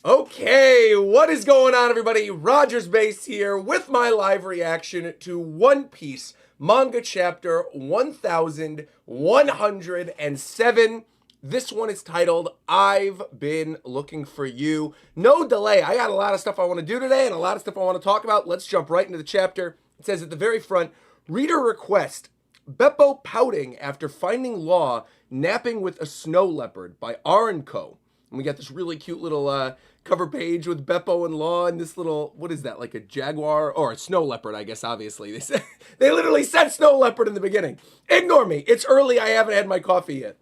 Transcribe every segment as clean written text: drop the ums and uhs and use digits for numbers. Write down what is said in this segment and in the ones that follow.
Okay, what is going on, everybody? RogersBase here with my live reaction to One Piece manga chapter 1107. This one is titled I've Been Looking for You. No delay. I got a lot of stuff I want to do today and a lot of stuff I want to talk about. Let's jump right into the chapter. It says at the very front, reader request, Beppo pouting after finding Law napping with a snow leopard by R & Co. And we got this really cute little cover page with Beppo and Law and this little, what is that, like a jaguar? Or a snow leopard, I guess, obviously. They literally said snow leopard in the beginning. Ignore me. It's early. I haven't had my coffee yet.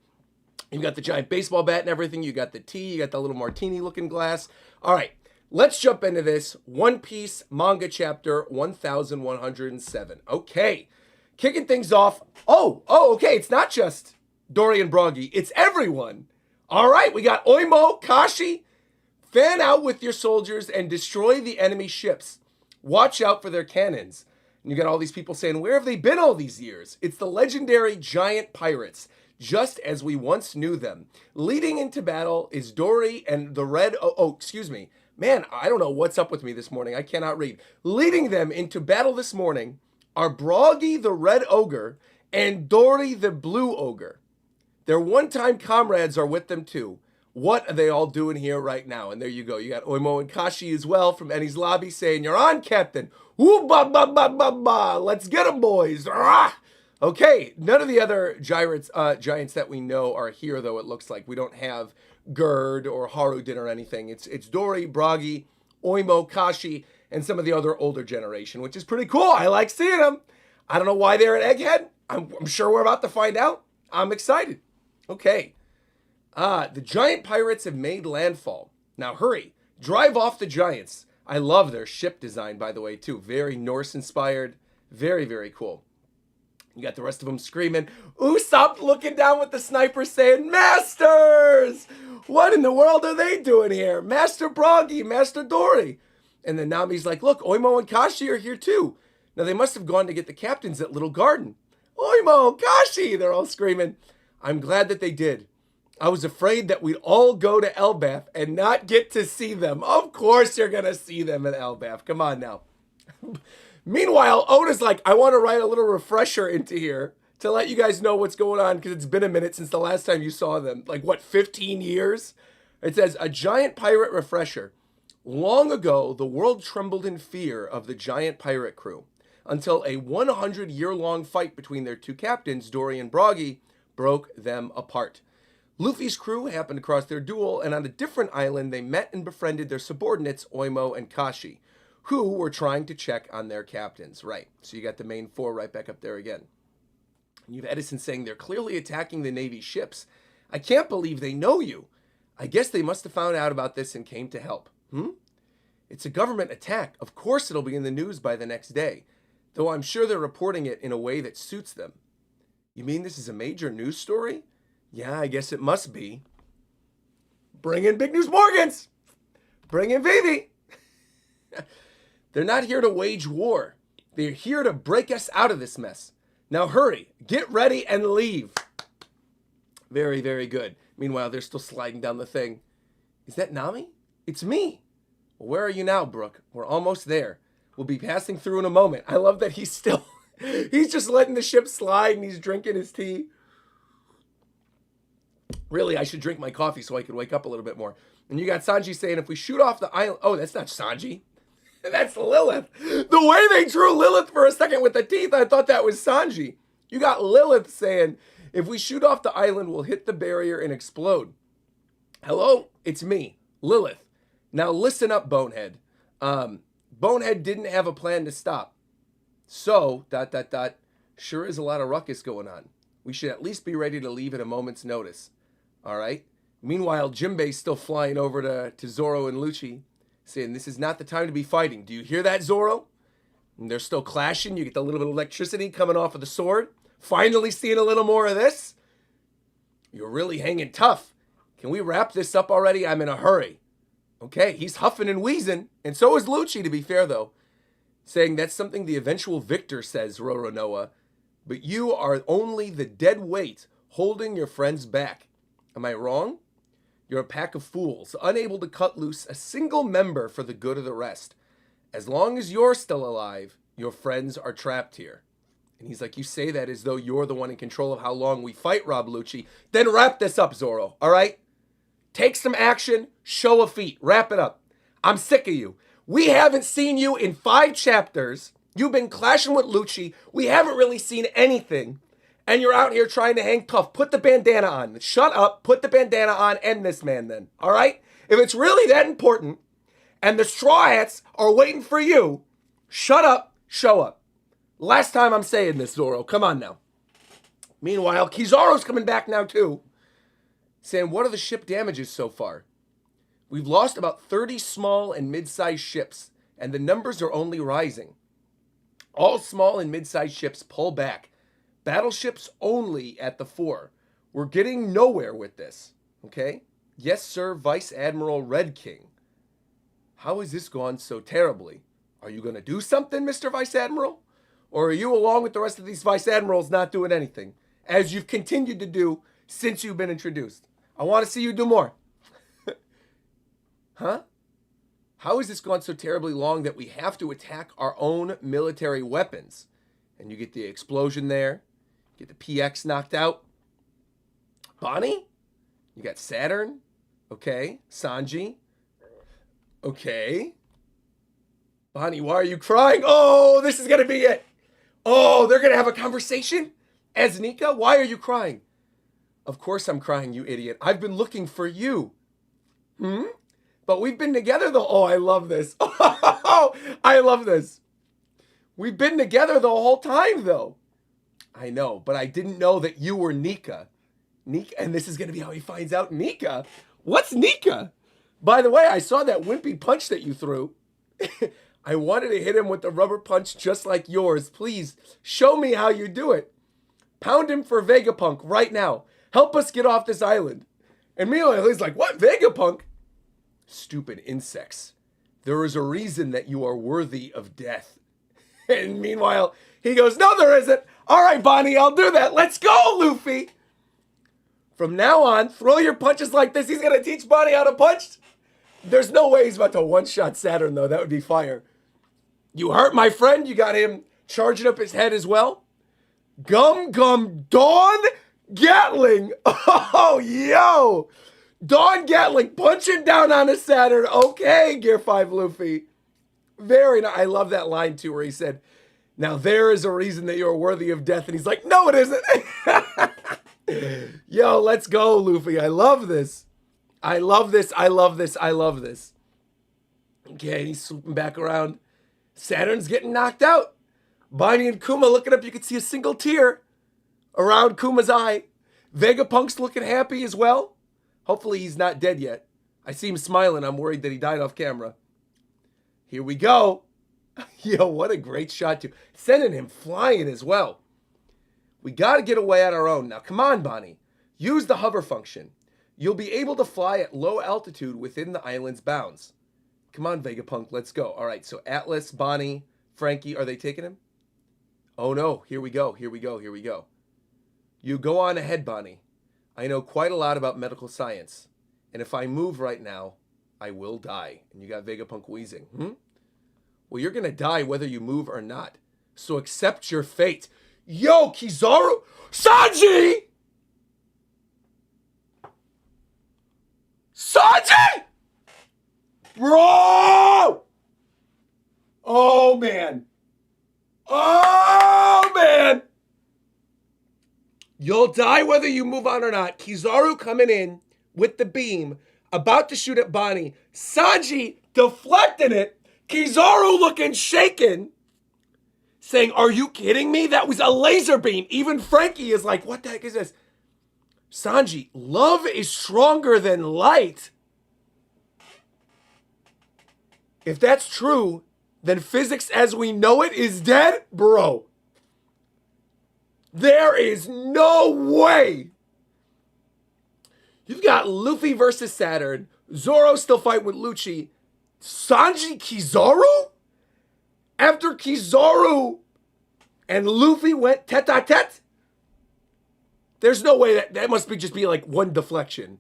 You got the giant baseball bat and everything. You got the tea. You got the little martini-looking glass. All right, let's jump into this. One Piece manga chapter 1107. Okay, kicking things off. Okay, it's not just Dory and Broggy. It's everyone. All right, we got Oimo, Kashi. Fan out with your soldiers and destroy the enemy ships. Watch out for their cannons. And you got all these people saying, where have they been all these years? It's the legendary giant pirates, just as we once knew them. Leading into battle is Dory and the Red... excuse me. Man, I don't know what's up with me this morning. I cannot read. Leading them into battle this morning are Broggy the Red Ogre and Dory the Blue Ogre. Their one-time comrades are with them too. What are they all doing here right now? And there you go. You got Oimo and Kashi as well from Eni's lobby saying, you're on, Captain. Ooh, ba, ba, ba, ba, ba. Let's get them, boys. Rah! Okay, none of the other giants that we know are here, though, it looks like. We don't have Gerd or Haruden or anything. It's Dory, Broggy, Oimo, Kashi, and some of the other older generation, which is pretty cool. I like seeing them. I don't know why they're at Egghead. I'm sure we're about to find out. I'm excited. Okay. The giant pirates have made landfall. Now hurry, drive off the giants. I love their ship design, by the way, too. Very Norse inspired. Very, very cool. You got the rest of them screaming. Usopp looking down with the sniper saying, Masters! What in the world are they doing here? Master Broggy, Master Dory. And then Nami's like, look, Oimo and Kashi are here too. Now they must have gone to get the captains at Little Garden. Oimo, Kashi, they're all screaming. I'm glad that they did. I was afraid that we'd all go to Elbaf and not get to see them. Of course you're going to see them at Elbaf. Come on now. Meanwhile, Oda's like, I want to write a little refresher into here to let you guys know what's going on because it's been a minute since the last time you saw them. Like, what, 15 years? It says, a giant pirate refresher. Long ago, the world trembled in fear of the giant pirate crew until a 100-year-long fight between their two captains, Dory and Broggy, broke them apart. Luffy's crew happened across their duel, and on a different island, they met and befriended their subordinates, Oimo and Kashi, who were trying to check on their captains. Right, so you got the main four right back up there again. You have Edison saying they're clearly attacking the Navy ships. I can't believe they know you. I guess they must have found out about this and came to help. It's a government attack. Of course it'll be in the news by the next day, though I'm sure they're reporting it in a way that suits them. You mean this is a major news story? Yeah, I guess it must be. Bring in Big News Morgans. Bring in Vivi. They're not here to wage war. They're here to break us out of this mess. Now hurry, get ready and leave. Very, very good. Meanwhile, they're still sliding down the thing. Is that Nami? It's me. Well, where are you now, Brooke? We're almost there. We'll be passing through in a moment. I love that he's still, he's just letting the ship slide and he's drinking his tea. Really, I should drink my coffee so I could wake up a little bit more. And you got Sanji saying, if we shoot off the island... Oh, that's not Sanji. That's Lilith. The way they drew Lilith for a second with the teeth, I thought that was Sanji. You got Lilith saying, if we shoot off the island, we'll hit the barrier and explode. Hello? It's me, Lilith. Now listen up, Bonehead. Bonehead didn't have a plan to stop. So, ... Sure is a lot of ruckus going on. We should at least be ready to leave at a moment's notice. All right? Meanwhile, Jinbei's still flying over to Zoro and Lucci, saying, this is not the time to be fighting. Do you hear that, Zoro? And they're still clashing. You get the little bit of electricity coming off of the sword. Finally seeing a little more of this. You're really hanging tough. Can we wrap this up already? I'm in a hurry. Okay, he's huffing and wheezing. And so is Lucci, to be fair, though. Saying that's something the eventual victor says, Roronoa. But you are only the dead weight holding your friends back. Am I wrong? You're a pack of fools, unable to cut loose a single member for the good of the rest. As long as you're still alive, your friends are trapped here. And he's like, you say that as though you're the one in control of how long we fight, Rob Lucci. Then wrap this up, Zoro, all right? Take some action, show a feat, wrap it up. I'm sick of you. We haven't seen you in 5 chapters. You've been clashing with Lucci. We haven't really seen anything. And you're out here trying to hang tough. Put the bandana on. Shut up. Put the bandana on. End this man then. All right? If it's really that important and the Straw Hats are waiting for you, shut up. Show up. Last time I'm saying this, Zoro. Come on now. Meanwhile, Kizaru's coming back now too. Saying, what are the ship damages so far? We've lost about 30 small and mid-sized ships, and the numbers are only rising. All small and mid-sized ships pull back. Battleships only at the fore. We're getting nowhere with this, okay? Yes, sir, Vice Admiral Red King. How has this gone so terribly? Are you going to do something, Mr. Vice Admiral? Or are you, along with the rest of these Vice Admirals, not doing anything, as you've continued to do since you've been introduced? I want to see you do more. Huh? How has this gone so terribly long that we have to attack our own military weapons? And you get the explosion there. Get the PX knocked out. Bonnie? You got Saturn. Okay. Sanji. Okay. Bonnie, why are you crying? Oh, this is going to be it. Oh, they're going to have a conversation? As Nika? Why are you crying? Of course I'm crying, you idiot. I've been looking for you. But we've been together the... Oh, I love this. Oh, I love this. We've been together the whole time, though. I know, but I didn't know that you were Nika. Nika, and this is going to be how he finds out. Nika? What's Nika? By the way, I saw that wimpy punch that you threw. I wanted to hit him with the rubber punch just like yours. Please, show me how you do it. Pound him for Vegapunk right now. Help us get off this island. And meanwhile, he's like, what, Vegapunk? Stupid insects. There is a reason that you are worthy of death. And meanwhile, he goes, no, there isn't. All right, Bonnie, I'll do that. Let's go, Luffy. From now on, throw your punches like this. He's going to teach Bonnie how to punch. There's no way he's about to one-shot Saturn, though. That would be fire. You hurt my friend. You got him charging up his head as well. Gum Dawn Gatling. Oh, yo. Dawn Gatling punching down on a Saturn. Okay, Gear 5 Luffy. Very nice. I love that line, too, where he said, now there is a reason that you're worthy of death. And he's like, no, it isn't. Yo, let's go, Luffy. I love this. I love this. I love this. I love this. Okay, he's swooping back around. Saturn's getting knocked out. Bonnie and Kuma looking up. You can see a single tear around Kuma's eye. Vegapunk's looking happy as well. Hopefully he's not dead yet. I see him smiling. I'm worried that he died off camera. Here we go. Yo, what a great shot, too. Sending him flying as well. We got to get away on our own. Now, come on, Bonnie. Use the hover function. You'll be able to fly at low altitude within the island's bounds. Come on, Vegapunk, let's go. All right, so Atlas, Bonnie, Frankie, are they taking him? Oh, no. Here we go. Here we go. Here we go. You go on ahead, Bonnie. I know quite a lot about medical science. And if I move right now, I will die. And you got Vegapunk wheezing. Well, you're going to die whether you move or not. So accept your fate. Yo, Kizaru! Sanji! Sanji! Bro! Oh, man. Oh, man. You'll die whether you move on or not. Kizaru coming in with the beam, about to shoot at Bonnie. Sanji deflecting it. Kizaru looking shaken, saying, are you kidding me? That was a laser beam. Even Frankie is like, what the heck is this? Sanji, love is stronger than light. If that's true, then physics as we know it is dead? Bro. There is no way. You've got Luffy versus Saturn. Zoro still fighting with Lucci. Sanji Kizaru? After Kizaru and Luffy went tete-a-tete? There's no way that must be just be like one deflection.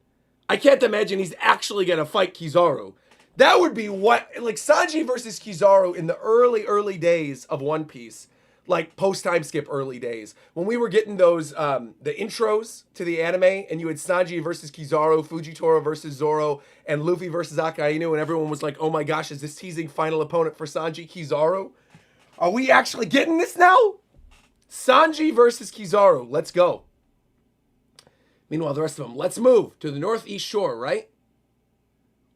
I can't imagine he's actually going to fight Kizaru. That would be what, like Sanji versus Kizaru in the early days of One Piece, like post-time skip early days, when we were getting those, the intros to the anime, and you had Sanji versus Kizaru, Fujitora versus Zoro, and Luffy versus Akainu, and everyone was like, oh my gosh, is this teasing final opponent for Sanji, Kizaru? Are we actually getting this now? Sanji versus Kizaru, let's go. Meanwhile, the rest of them, let's move to the northeast shore, right?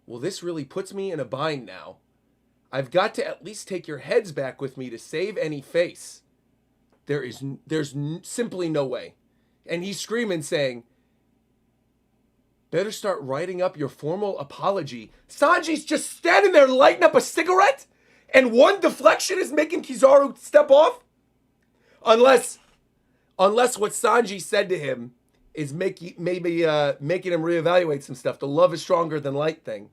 Well, this really puts me in a bind now. I've got to at least take your heads back with me to save any face. There's simply no way. And he's screaming, saying, better start writing up your formal apology. Sanji's just standing there lighting up a cigarette, and one deflection is making Kizaru step off? Unless what Sanji said to him is maybe making him reevaluate some stuff. The love is stronger than light thing.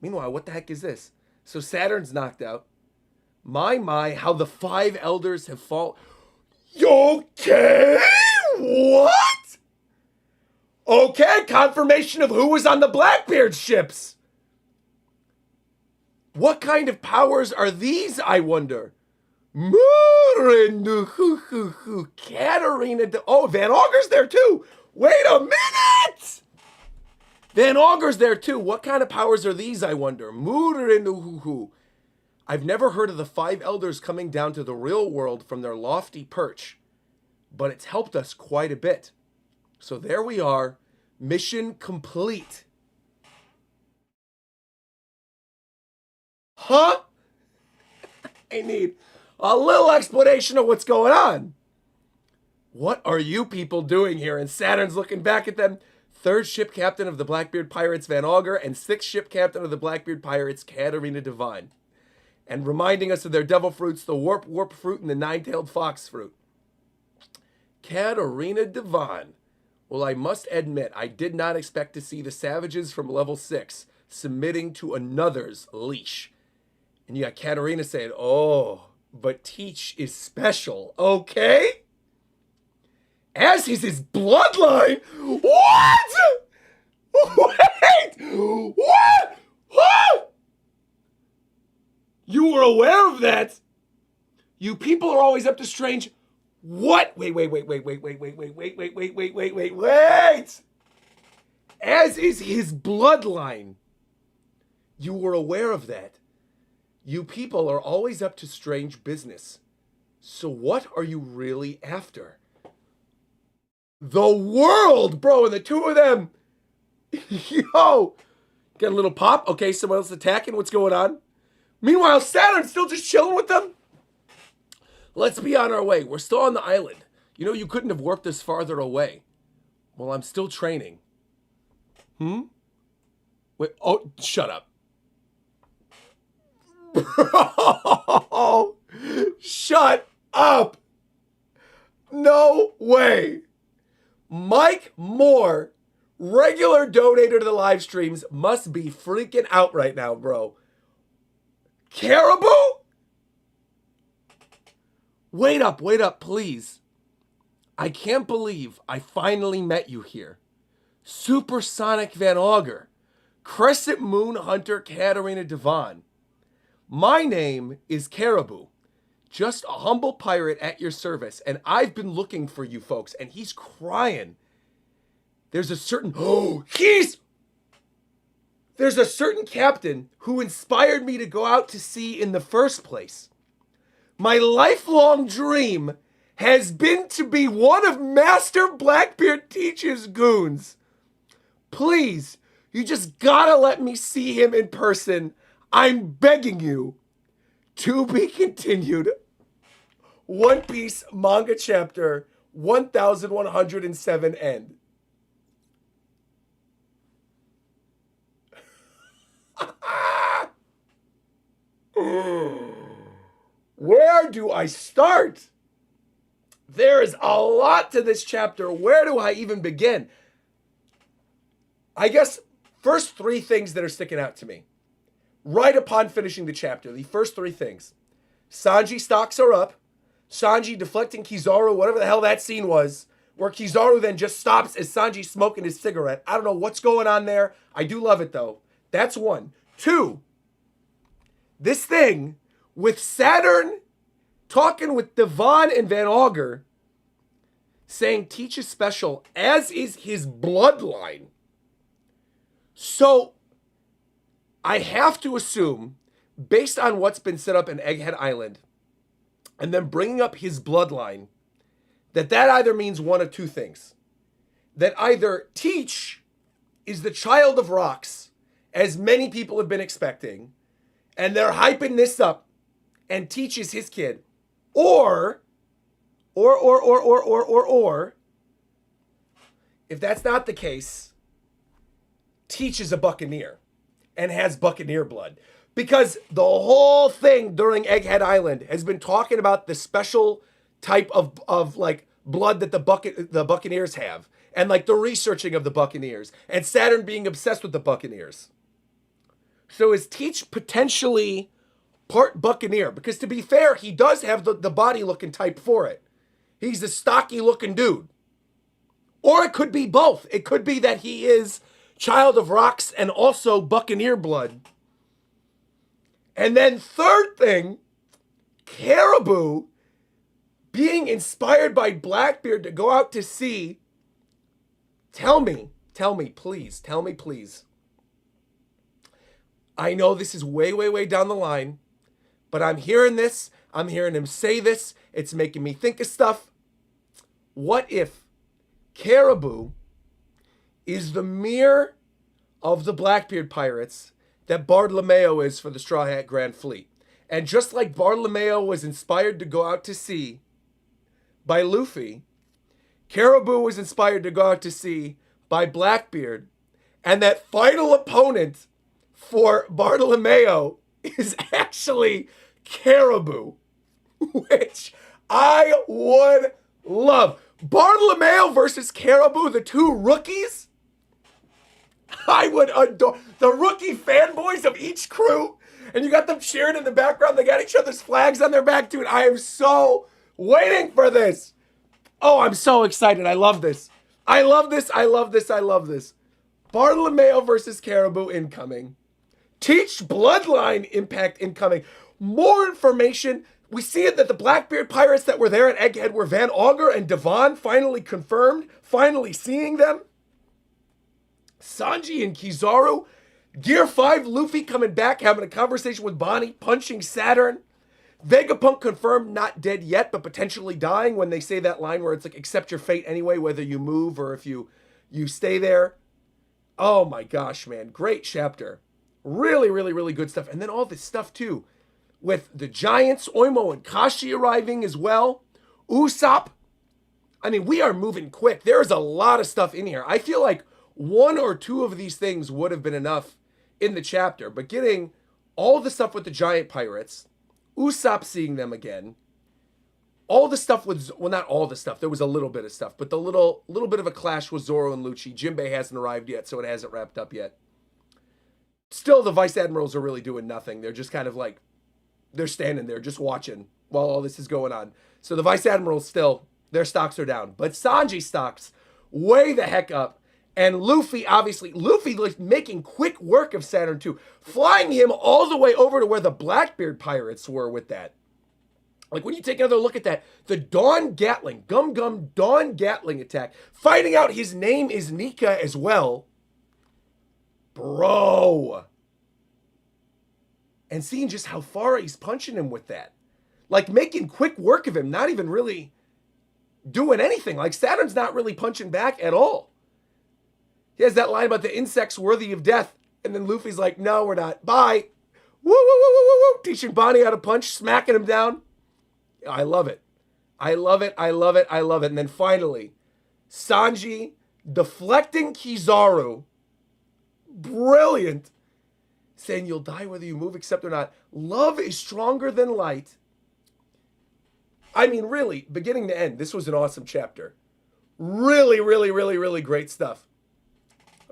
Meanwhile, what the heck is this? So Saturn's knocked out. My, how the 5 elders have fallen. Okay, what? Okay, confirmation of who was on the Blackbeard ships. What kind of powers are these, I wonder? Katarina. Oh, Van Augur's there too. Wait a minute. Van Augur's there too. What kind of powers are these, I wonder? I've never heard of the 5 elders coming down to the real world from their lofty perch, but it's helped us quite a bit. So there we are. Mission complete. Huh? I need a little explanation of what's going on. What are you people doing here? And Saturn's looking back at them. 3rd ship captain of the Blackbeard Pirates, Van Augur, and 6th ship captain of the Blackbeard Pirates, Katarina Devine. And reminding us of their devil fruits, the warp fruit and the 9-tailed fox fruit. Katarina Devine. Well, I must admit, I did not expect to see the savages from level 6 submitting to another's leash. And you got Katarina saying, oh, but Teach is special, okay? As is his bloodline? What? Wait! What? Huh? You were aware of that? You people are always up to strange... What? Wait. As is his bloodline. You were aware of that. You people are always up to strange business. So what are you really after? The world, bro, and the two of them. Yo. Got a little pop. Okay, someone else attacking. What's going on? Meanwhile, Saturn's still just chilling with them. Let's be on our way. We're still on the island. You know, you couldn't have warped us farther away. Well, I'm still training. Wait, oh, shut up. Bro, shut up. No way. Mike Moore, regular donator to the live streams, must be freaking out right now, bro. Caribou? Wait up, please. I can't believe I finally met you here. Supersonic Van Augur, Crescent Moon Hunter Katarina Devine. My name is Caribou, just a humble pirate at your service, and I've been looking for you folks, and he's crying. There's a certain captain who inspired me to go out to sea in the first place. My lifelong dream has been to be one of Master Blackbeard Teach's goons. Please, you just gotta let me see him in person. I'm begging you. To be continued. One Piece manga chapter 1107 end. Where do I start? There is a lot to this chapter. Where do I even begin? I guess first 3 things that are sticking out to me. Right upon finishing the chapter, the first 3 things. Sanji stocks are up. Sanji deflecting Kizaru, whatever the hell that scene was, where Kizaru then just stops as Sanji's smoking his cigarette. I don't know what's going on there. I do love it, though. That's one. Two, this thing with Saturn talking with Devon and Van Auger, saying Teach is special, as is his bloodline. So I have to assume, based on what's been set up in Egghead Island, and then bringing up his bloodline, that either means one of two things. That either Teach is the child of rocks, as many people have been expecting, and they're hyping this up, and Teach is his kid, or, if that's not the case, Teach is a Buccaneer and has Buccaneer blood. Because the whole thing during Egghead Island has been talking about the special type of like blood that the Buccaneers have, and like the researching of the Buccaneers, and Saturn being obsessed with the Buccaneers. So is Teach potentially part Buccaneer? Because to be fair, he does have the body looking type for it. He's a stocky looking dude. Or it could be both. It could be that he is child of rocks and also Buccaneer blood. And then third thing, Caribou being inspired by Blackbeard to go out to sea. Tell me, please. I know this is way, way, way down the line, but I'm hearing this. I'm hearing him say this. It's making me think of stuff. What if Caribou is the mirror of the Blackbeard pirates that Bartolomeo is for the Straw Hat Grand Fleet? And just like Bartolomeo was inspired to go out to sea by Luffy, Caribou was inspired to go out to sea by Blackbeard. And that final opponent for Bartolomeo is actually Caribou, which I would love. Bartolomeo versus Caribou, the two rookies. I would adore the rookie fanboys of each crew. And you got them cheering in the background. They got each other's flags on their back, dude. I am so waiting for this. Oh, I'm so excited. I love this. I love this. Bartolomeo versus Caribou incoming. Teach bloodline impact incoming. More information. We see it that the Blackbeard pirates that were there at Egghead were Van Auger and Devon, finally confirmed. Finally seeing them. Sanji and Kizaru. Gear 5, Luffy coming back, having a conversation with Bonnie, punching Saturn. Vegapunk confirmed not dead yet, but potentially dying when they say that line where it's like, accept your fate anyway, whether you move or if you stay there. Oh my gosh, man. Great chapter. Really, really, really good stuff. And then all this stuff too, with the Giants, Oimo and Kashi arriving as well. Usopp. I mean, we are moving quick. There's a lot of stuff in here. I feel like one or two of these things would have been enough in the chapter, but getting all the stuff with the giant pirates, Usopp seeing them again, all the stuff with, well, not all the stuff, there was a little bit of stuff, but the little bit of a clash with Zoro and Lucci. Jinbei hasn't arrived yet, so it hasn't wrapped up yet. Still, the Vice Admirals are really doing nothing. They're just kind of like, they're standing there just watching while all this is going on. So the Vice Admirals still, their stocks are down, but Sanji stocks way the heck up. And Luffy, obviously, like making quick work of Saturn II, flying him all the way over to where the Blackbeard pirates were with that. Like when you take another look at that, the Dawn Gatling, Gum Dawn Gatling attack, finding out his name is Nika as well. Bro. And seeing just how far he's punching him with that. Like making quick work of him, not even really doing anything. Like Saturn's not really punching back at all. He has that line about the insects worthy of death. And then Luffy's like, no, we're not. Bye. Woo, woo, woo, woo, woo. Teaching Bonnie how to punch, smacking him down. I love it. I love it. And then finally, Sanji deflecting Kizaru. Brilliant. Saying you'll die whether you move, accept or not. Love is stronger than light. I mean, really, beginning to end, this was an awesome chapter. Really, really, really, really great stuff.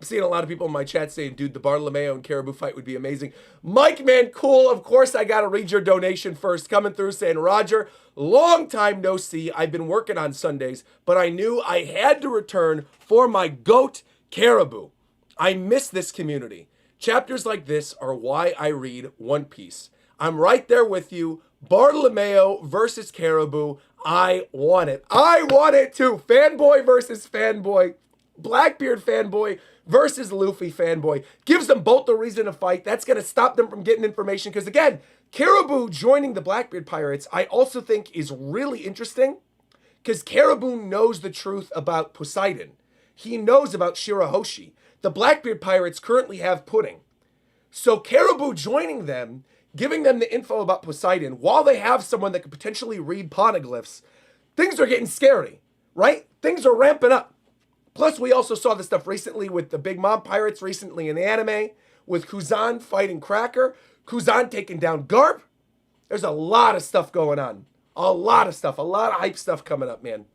I'm seeing a lot of people in my chat saying, dude, the Bartolomeo and Caribou fight would be amazing. Mike, man, cool. Of course, I got to read your donation first. Coming through saying, Roger, long time no see. I've been working on Sundays, but I knew I had to return for my goat, Caribou. I miss this community. Chapters like this are why I read One Piece. I'm right there with you. Bartolomeo versus Caribou. I want it. I want it too. Fanboy versus fanboy. Blackbeard fanboy versus Luffy fanboy. Gives them both the reason to fight. That's going to stop them from getting information. Because again, Caribou joining the Blackbeard Pirates, I also think is really interesting. Because Caribou knows the truth about Poseidon. He knows about Shirahoshi. The Blackbeard Pirates currently have Pudding. So Caribou joining them, giving them the info about Poseidon, while they have someone that could potentially read poneglyphs, things are getting scary, right? Things are ramping up. Plus, we also saw this stuff recently with the Big Mom Pirates recently in the anime, with Kuzan fighting Cracker, Kuzan taking down Garp. There's a lot of stuff going on. A lot of stuff. A lot of hype stuff coming up, man.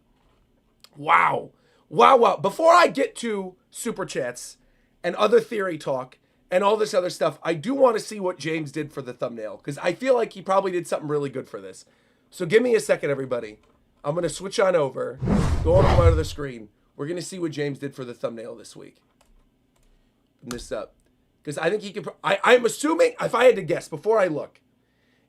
Wow. Wow, wow. Before I get to Super Chats and other theory talk and all this other stuff, I do want to see what James did for the thumbnail, because I feel like he probably did something really good for this. So give me a second, everybody. I'm going to switch on over, go on my other screen. We're going to see what James did for the thumbnail this week. Open this up. Because I think he could... I'm assuming, if I had to guess, before I look,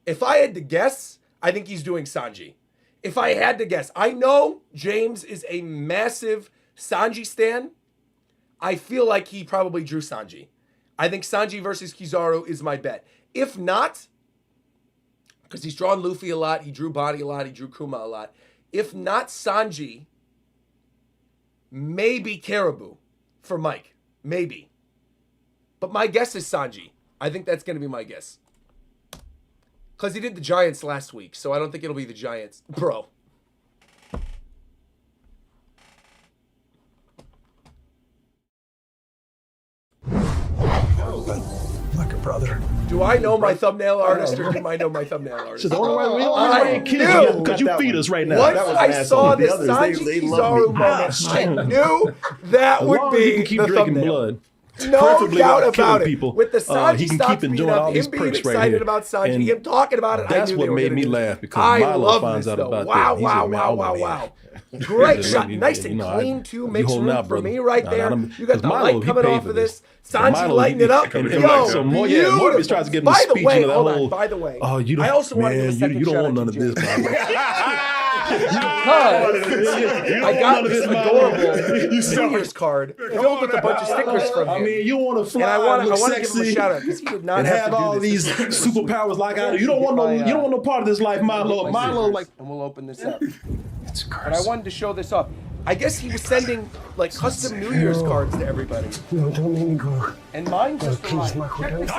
if I had to guess, I think he's doing Sanji. If I had to guess, I know James is a massive Sanji stan. I feel like he probably drew Sanji. I think Sanji versus Kizaru is my bet. If not, because he's drawn Luffy a lot, he drew Bonnie a lot, he drew Kuma a lot. If not Sanji, maybe Caribou for Mike. Maybe. But my guess is Sanji. I think that's going to be my guess. Because he did the Giants last week, so I don't think it'll be the Giants. Bro. Like a brother. Do I know my thumbnail artist, or do I know my thumbnail artist? So the only way we kill you because you feed us right now. Once I saw the Sanji Kizaru moment, I knew that would be the thumbnail. No doubt about it. People, with the Sanji he can stock keep enjoying all these him being perks excited right here. about Sanji, And him talking about it, that's I knew what they were made gonna me do laugh, it. because I Milo love finds this, out though. about wow, that. wow, wow, wow, wow. Great shot. Nice and clean, too. Makes room for me right there. You got the light coming off of this. Sanji lighting it up. Yo, so Morbius tries to get him to speech into that whole... By the way, oh, I also want to give a second you don't shout want out none of to this, James. Because I got this adorable New Year's card filled with a bunch of stickers from him. I mean, you want to fly, and I want to give him a sexy, shout out because he did not and have to do all this. these superpowers like I do. You don't want no part of this life, Milo. Milo, like, and we'll open this up. it's a curse. But I wanted to show this off. I guess he was sending like custom New Year's cards to everybody. No, don't make me go. And mine just arrived. Check this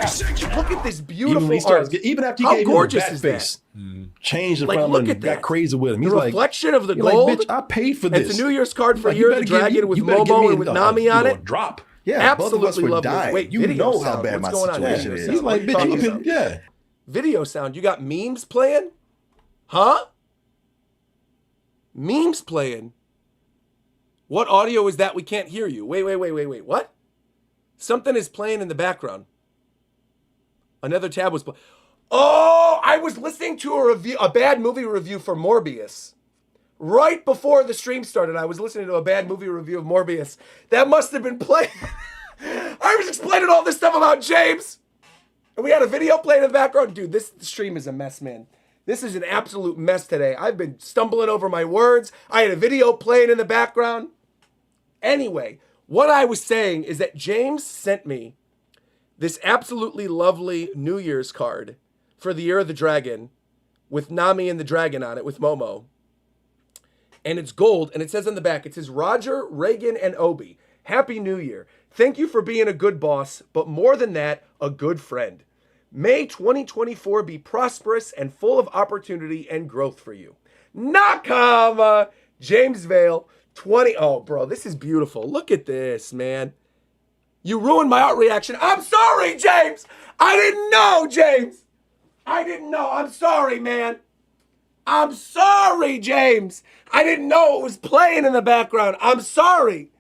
out. Look at this beautiful art. Even after he How gave him gorgeous the is back that? face, changed it Like, from look him at and that. got crazy with him. He's The like, reflection of the you're gold. like, bitch, I paid for this. It's a New Year's card for Like, Year of the Dragon with Momo and with Nami on it. Drop. Yeah, both of us Absolutely were love this. dying. Wait, You video know how sound. bad What's my going on? situation Video is. sound. He's like, What are you bitch, you talking can, about? yeah. Video sound. You got memes playing? Huh? Memes playing? What audio is that? We can't hear you. Wait. What? Something is playing in the background. Another tab was playing. Oh, I was listening to a bad movie review for Morbius. Right before the stream started, I was listening to a bad movie review of Morbius. That must have been playing. I was explaining all this stuff about James. And we had a video playing in the background. Dude, this stream is a mess, man. This is an absolute mess today. I've been stumbling over my words. I had a video playing in the background. Anyway, what I was saying is that James sent me this absolutely lovely New Year's card for the Year of the Dragon with Nami and the Dragon on it with Momo. And it's gold, and it says on the back, it says, Roger, Reagan, and Obi, Happy New Year. Thank you for being a good boss, but more than that, a good friend. May 2024 be prosperous and full of opportunity and growth for you. Nakama! James Vale, 20... Oh, bro, this is beautiful. Look at this, man. You ruined my art reaction. I'm sorry, James! I didn't know, James! I didn't know. I'm sorry, man. I'm sorry, James. I didn't know it was playing in the background. I'm sorry.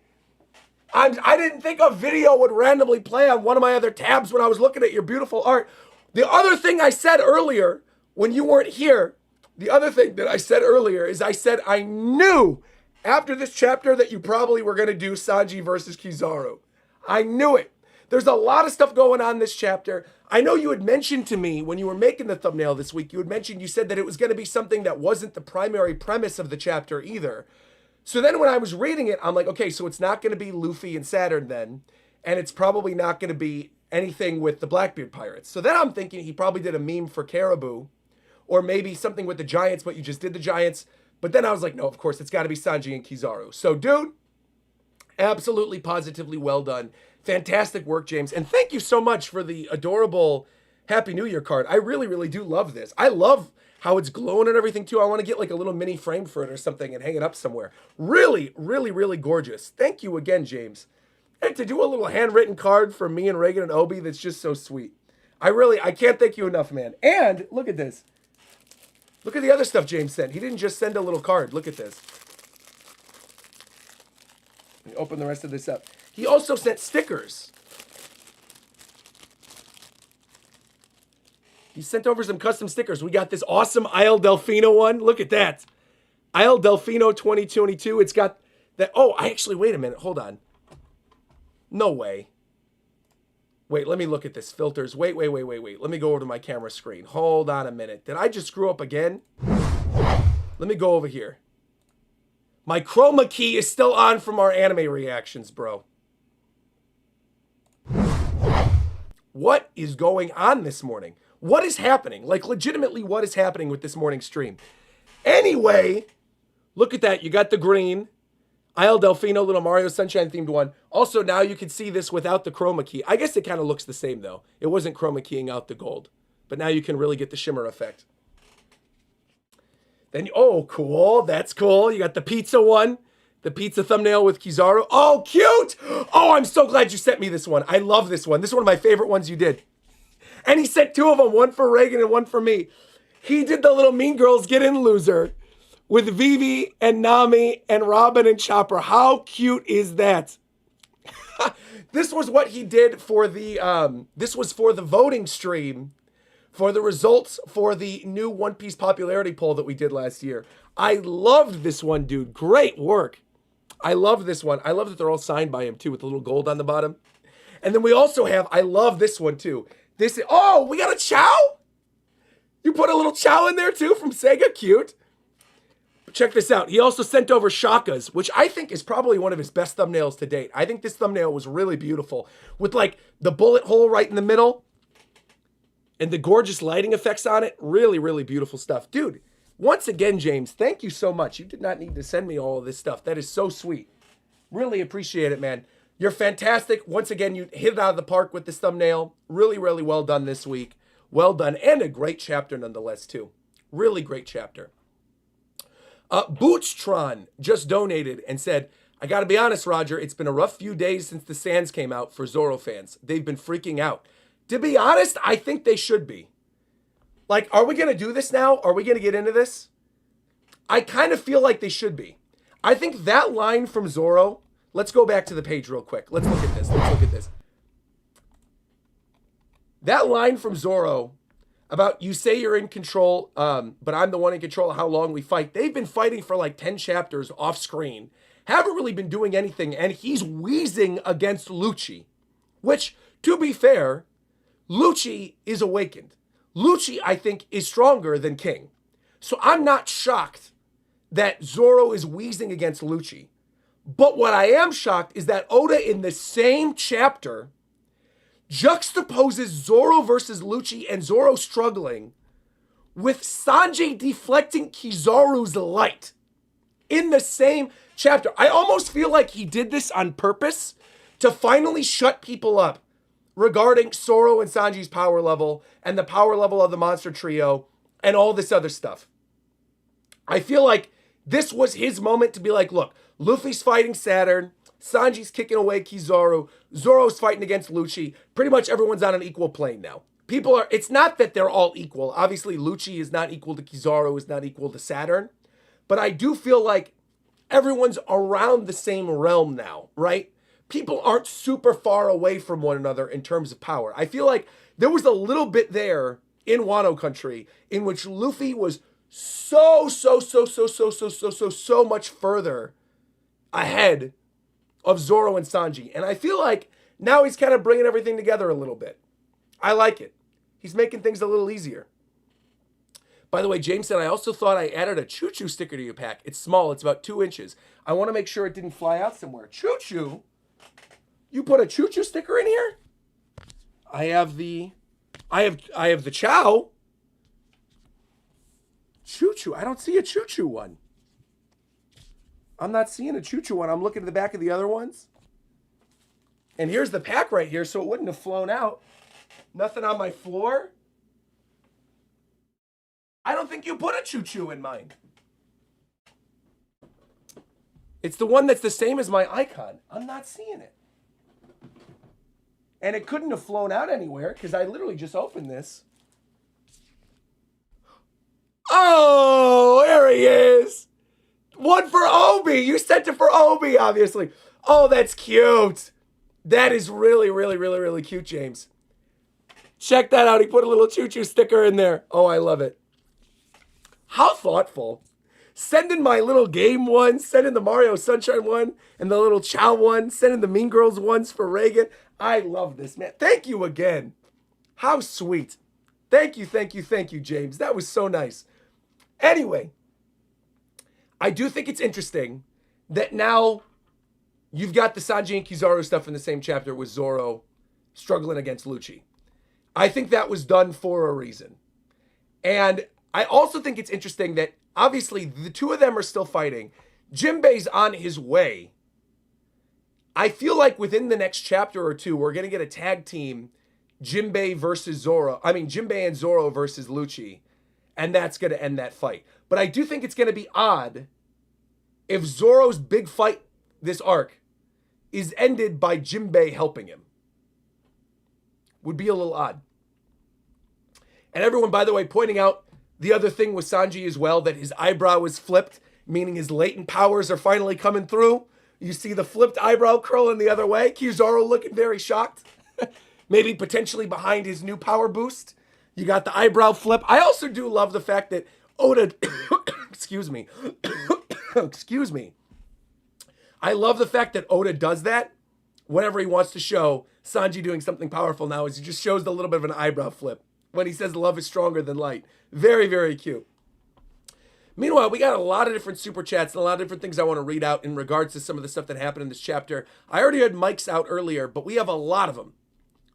I didn't think a video would randomly play on one of my other tabs when I was looking at your beautiful art. The other thing I said earlier when you weren't here, the other thing that I said earlier is I said I knew after this chapter that you probably were going to do Sanji versus Kizaru. I knew it. There's a lot of stuff going on this chapter. I know you had mentioned to me when you were making the thumbnail this week, you said that it was going to be something that wasn't the primary premise of the chapter either. So then when I was reading it, I'm like, okay, so it's not going to be Luffy and Saturn then, and it's probably not going to be anything with the Blackbeard Pirates. So then I'm thinking he probably did a meme for Caribou, or maybe something with the Giants, but you just did the Giants. But then I was like, no, of course, it's got to be Sanji and Kizaru. So, dude, absolutely, positively well done. Fantastic work, James. And thank you so much for the adorable Happy New Year card. I really, really do love this. I love how it's glowing and everything, too. I want to get like a little mini frame for it or something and hang it up somewhere. Really, really, really gorgeous. Thank you again, James. And to do a little handwritten card for me and Reagan and Obi, that's just so sweet. I can't thank you enough, man. And look at this. Look at the other stuff James sent. He didn't just send a little card. Look at this. Let me open the rest of this up. He also sent stickers. He sent over some custom stickers. We got this awesome Isle Delfino one. Look at that. Isle Delfino 2022. It's got that. Oh, wait a minute. Hold on. No way. Wait, let me look at this. Filters. Wait. Let me go over to my camera screen. Hold on a minute. Did I just screw up again? Let me go over here. My chroma key is still on from our anime reactions, bro. What is going on this morning? What is happening? Like, legitimately, what is happening with this morning's stream? Anyway, look at that. You got the green. Isle Delfino, little Mario Sunshine themed one. Also, now you can see this without the chroma key. I guess it kind of looks the same, though. It wasn't chroma keying out the gold. But now you can really get the shimmer effect. Then, oh, cool. That's cool. You got the pizza one. The pizza thumbnail with Kizaru. Oh, cute. Oh, I'm so glad you sent me this one. I love this one. This is one of my favorite ones you did. And he sent two of them, one for Reagan and one for me. He did the little Mean Girls Get In loser with Vivi and Nami and Robin and Chopper. How cute is that? This was what he did for the, this was for the voting stream for the results for the new One Piece popularity poll that we did last year. I loved this one, dude. Great work. I love this one. I love that they're all signed by him, too, with the little gold on the bottom. And then we also have, I love this one, too. This, oh, we got a Chow? You put a little Chow in there, too, from Sega? Cute. Check this out. He also sent over Shaka's, which I think is probably one of his best thumbnails to date. I think this thumbnail was really beautiful with, like, the bullet hole right in the middle and the gorgeous lighting effects on it. Really, really beautiful stuff. Dude, once again, James, thank you so much. You did not need to send me all of this stuff. That is so sweet. Really appreciate it, man. You're fantastic. Once again, you hit it out of the park with this thumbnail. Really, really well done this week. Well done. And a great chapter nonetheless, too. Really great chapter. Bootstron just donated and said, I got to be honest, Roger, it's been a rough few days since the Sands came out for Zoro fans. They've been freaking out. To be honest, I think they should be. Like, are we going to do this now? Are we going to get into this? I kind of feel like they should be. I think that line from Zoro, let's go back to the page real quick. Let's look at this. Let's look at this. That line from Zoro about you say you're in control, but I'm the one in control of how long we fight. They've been fighting for like 10 chapters off screen. Haven't really been doing anything, and he's wheezing against Lucci. Which, to be fair, Lucci is awakened. Lucci, I think, is stronger than King. So I'm not shocked that Zoro is wheezing against Lucci. But what I am shocked is that Oda, in the same chapter, juxtaposes Zoro versus Lucci and Zoro struggling with Sanji deflecting Kizaru's light in the same chapter. I almost feel like he did this on purpose to finally shut people up regarding Zoro and Sanji's power level and the power level of the Monster Trio and all this other stuff. I feel like this was his moment to be like, look, Luffy's fighting Saturn, Sanji's kicking away Kizaru, Zoro's fighting against Lucci. Pretty much everyone's on an equal plane now. People are, it's not that they're all equal. Obviously, Lucci is not equal to Kizaru, is not equal to Saturn. But I do feel like everyone's around the same realm now, right? people aren't super far away from one another in terms of power. I feel like there was a little bit there in Wano country in which Luffy was so much further ahead of Zoro and Sanji. And I feel like now he's kind of bringing everything together a little bit. I like it. He's making things a little easier. By the way, James said, I also thought I added a choo-choo sticker to your pack. It's small. It's about 2 inches. I want to make sure it didn't fly out somewhere. Choo-choo? You put a choo-choo sticker in here? I have the chow. Choo-choo. I don't see a choo-choo one. I'm not seeing a choo-choo one. I'm looking at the back of the other ones. And here's the pack right here, so it wouldn't have flown out. Nothing on my floor. I don't think you put a choo-choo in mine. It's the one that's the same as my icon. I'm not seeing it. And it couldn't have flown out anywhere because I literally just opened this. Oh, there he is. One for Obi. You sent it for Obi, obviously. Oh, that's cute. That is really, really, really, really cute, James. Check that out. He put a little choo-choo sticker in there. Oh, I love it. How thoughtful. Sending my little game one, sending the Mario Sunshine one, and the little Chow one, sending the Mean Girls ones for Reagan. I love this, man. Thank you again. How sweet. Thank you, James. That was so nice. Anyway, I do think it's interesting that now you've got the Sanji and Kizaru stuff in the same chapter with Zoro struggling against Lucci. I think that was done for a reason. And I also think it's interesting that obviously the two of them are still fighting. Jinbei's on his way. I feel like within the next chapter or two, we're going to get a tag team, Jinbei and Zoro versus Lucci. And that's going to end that fight. But I do think it's going to be odd if Zoro's big fight this arc is ended by Jinbei helping him. Would be a little odd. And everyone, by the way, pointing out the other thing with Sanji as well, that his eyebrow is flipped, meaning his latent powers are finally coming through. You see the flipped eyebrow curling the other way. Kizaru looking very shocked. Maybe potentially behind his new power boost. You got the eyebrow flip. I also do love the fact that Oda, excuse me. Excuse me. I love the fact that Oda does that whenever he wants to show Sanji doing something powerful now, is he just shows a little bit of an eyebrow flip when he says love is stronger than light. Very, very cute. Meanwhile, we got a lot of different super chats and a lot of different things I want to read out in regards to some of the stuff that happened in this chapter. I already had Mike's out earlier, but we have a lot of them.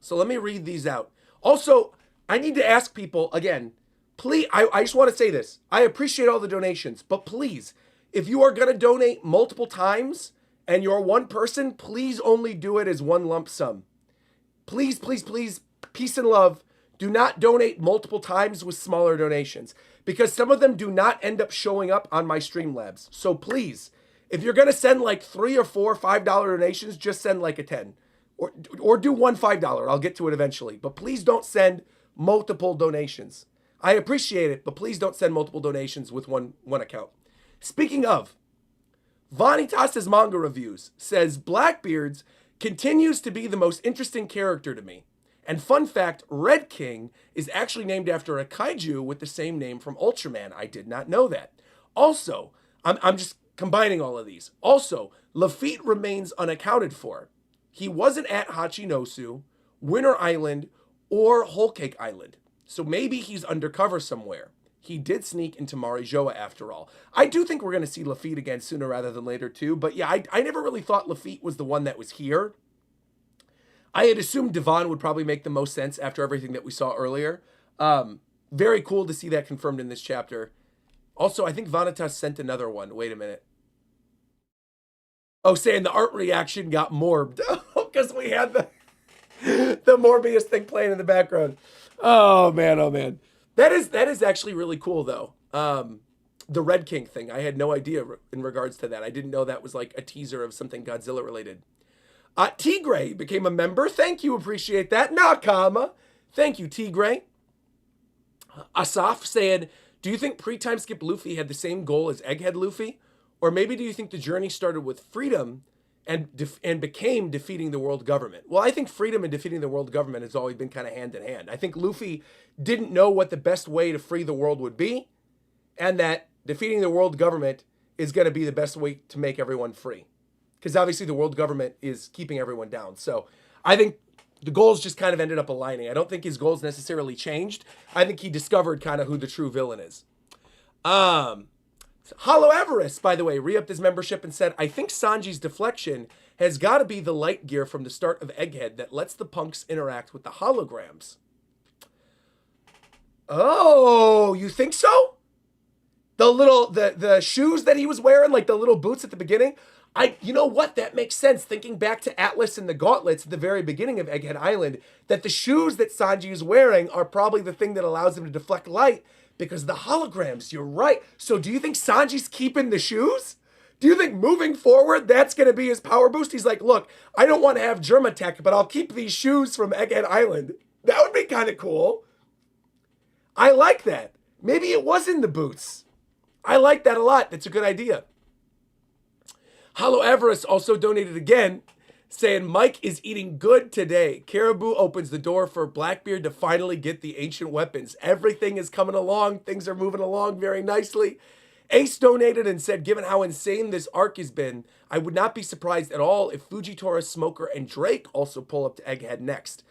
So let me read these out. Also, I need to ask people, again, please, I just want to say this. I appreciate all the donations, but please, if you are going to donate multiple times and you're one person, please only do it as one lump sum. Please, please, please, peace and love. Do not donate multiple times with smaller donations because some of them do not end up showing up on my Streamlabs. So please, if you're going to send like 3 or 4 $5 donations, just send like a 10 or do one $5. I'll get to it eventually, but please don't send multiple donations. I appreciate it, but please don't send multiple donations with one account. Speaking of, Vanitas' manga reviews says Blackbeard's continues to be the most interesting character to me. And fun fact, Red King is actually named after a kaiju with the same name from Ultraman. I did not know that. Also, I'm just combining all of these. Also, Lafitte remains unaccounted for. He wasn't at Hachinosu, Winter Island, or Whole Cake Island. So maybe he's undercover somewhere. He did sneak into Marijoa after all. I do think we're going to see Lafitte again sooner rather than later too. But yeah, I never really thought Lafitte was the one that was here. I had assumed Devon would probably make the most sense after everything that we saw earlier. Very cool to see that confirmed in this chapter. Also, I think Vanitas sent another one. Wait a minute. Oh, saying the art reaction got morbed because we had the Morbius thing playing in the background. Oh man. That is actually really cool though. The Red King thing. I had no idea in regards to that. I didn't know that was like a teaser of something Godzilla related. Tigray became a member. Thank you. Appreciate that. Nakama. Thank you, Tigray. Asaf saying, do you think pre-time skip Luffy had the same goal as Egghead Luffy? Or maybe do you think the journey started with freedom and became defeating the world government. Well, I think freedom and defeating the world government has always been kind of hand in hand. I think Luffy didn't know what the best way to free the world would be, and that defeating the world government is going to be the best way to make everyone free. Because obviously the world government is keeping everyone down. So I think the goals just kind of ended up aligning. I don't think his goals necessarily changed. I think he discovered kind of who the true villain is. Hollow Avarice, by the way, re-upped his membership and said, I think Sanji's deflection has got to be the light gear from the start of Egghead that lets the punks interact with the holograms. Oh, you think so? The shoes that he was wearing, like the little boots at the beginning. You know what? That makes sense. Thinking back to Atlas and the gauntlets at the very beginning of Egghead Island, that the shoes that Sanji is wearing are probably the thing that allows him to deflect light because of the holograms. You're right. So do you think Sanji's keeping the shoes? Do you think moving forward, that's going to be his power boost? He's like, look, I don't want to have Germatech, but I'll keep these shoes from Egghead Island. That would be kind of cool. I like that. Maybe it was in the boots. I like that a lot. That's a good idea. Hollow Avarice also donated again, saying, Mike is eating good today. Caribou opens the door for Blackbeard to finally get the ancient weapons. Everything is coming along. Things are moving along very nicely. Ace donated and said, given how insane this arc has been, I would not be surprised at all if Fujitora, Smoker, and Drake also pull up to Egghead next.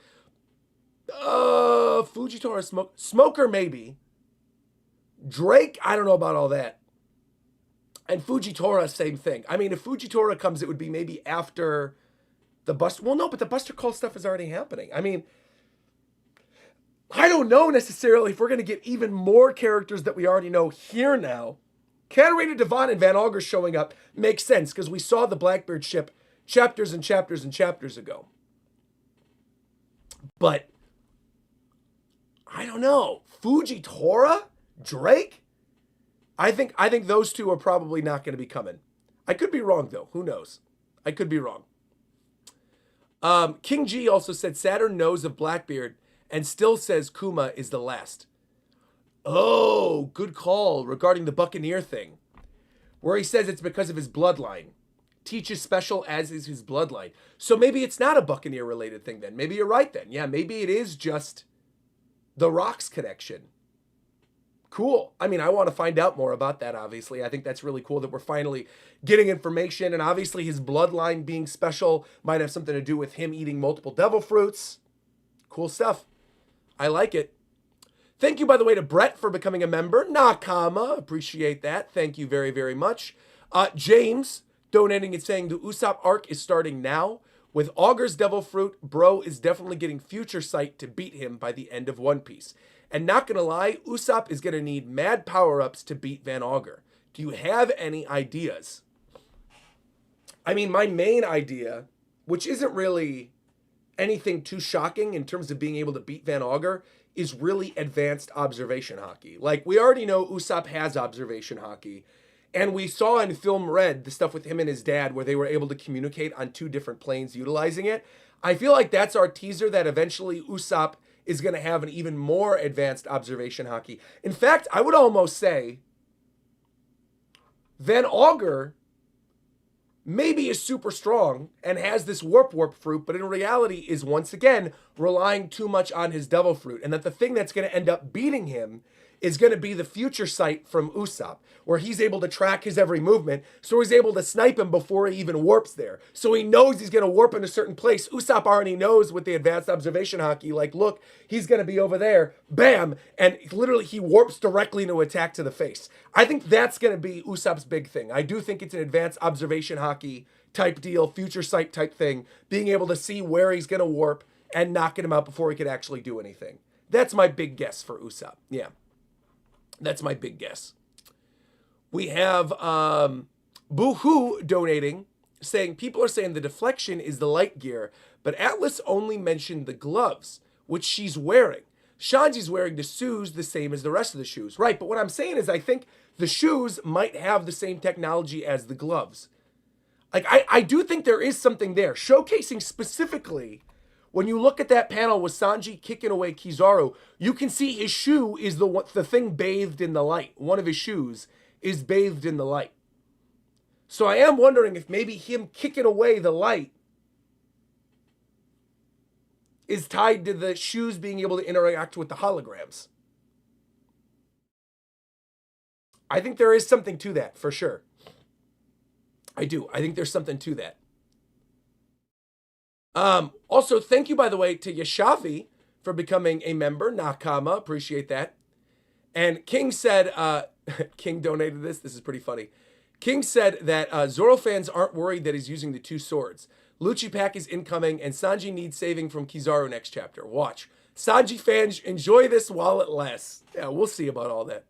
Fujitora, Smoker, maybe. Drake, I don't know about all that. And Fujitora, same thing. I mean, if Fujitora comes, it would be maybe after the Buster. Well, no, but the Buster Call stuff is already happening. I mean, I don't know necessarily if we're going to get even more characters that we already know here now. Catarina Devon and Van Augur showing up makes sense because we saw the Blackbeard ship chapters and chapters and chapters ago. But I don't know. Fujitora? Drake? I think those two are probably not going to be coming. I could be wrong, though. Who knows? I could be wrong. King G also said Saturn knows of Blackbeard and still says Kuma is the last. Oh, good call regarding the Buccaneer thing, where he says it's because of his bloodline. Teach is special, as is his bloodline. So maybe it's not a Buccaneer-related thing then. Maybe you're right then. Yeah, maybe it is just the Rocks connection. Cool. I mean, I want to find out more about that, obviously. I think that's really cool that we're finally getting information. And obviously his bloodline being special might have something to do with him eating multiple devil fruits. Cool stuff. I like it. Thank you, by the way, to Brett for becoming a member. Nakama. Appreciate that. Thank you very, very much. James donating and saying the Usopp arc is starting now. With Augur's devil fruit, bro is definitely getting future sight to beat him by the end of One Piece. And not gonna lie, Usopp is gonna need mad power-ups to beat Van Augur. Do you have any ideas? I mean, my main idea, which isn't really anything too shocking in terms of being able to beat Van Augur, is really advanced observation haki. Like, we already know Usopp has observation haki. And we saw in Film Red the stuff with him and his dad where they were able to communicate on two different planes utilizing it. I feel like that's our teaser that eventually Usopp is going to have an even more advanced observation haki. In fact, I would almost say Van Augur maybe is super strong and has this warp fruit, but in reality is once again relying too much on his devil fruit. And that the thing that's going to end up beating him is going to be the future sight from Usopp, where he's able to track his every movement, so he's able to snipe him before he even warps there. So he knows he's going to warp in a certain place. Usopp already knows with the advanced observation haki, like, look, he's going to be over there, bam, and literally he warps directly into attack to the face. I think that's going to be Usopp's big thing. I do think it's an advanced observation haki type deal, future sight type thing, being able to see where he's going to warp and knocking him out before he could actually do anything. That's my big guess for Usopp. Yeah. That's my big guess. We have Boohoo donating, saying, people are saying the deflection is the light gear, but Atlas only mentioned the gloves, which she's wearing. Shanji's wearing the shoes the same as the rest of the shoes. Right, but what I'm saying is I think the shoes might have the same technology as the gloves. Like, I do think there is something there, showcasing specifically. When you look at that panel with Sanji kicking away Kizaru, you can see his shoe is the thing bathed in the light. One of his shoes is bathed in the light. So I am wondering if maybe him kicking away the light is tied to the shoes being able to interact with the holograms. I think there is something to that, for sure. I do. I think there's something to that. Also, thank you, by the way, to Yashavi for becoming a member. Nakama, appreciate that. And King said, King donated this. This is pretty funny. King said that Zoro fans aren't worried that he's using the two swords. Lucci Pack is incoming, and Sanji needs saving from Kizaru next chapter. Watch. Sanji fans, enjoy this while it lasts. Yeah, we'll see about all that.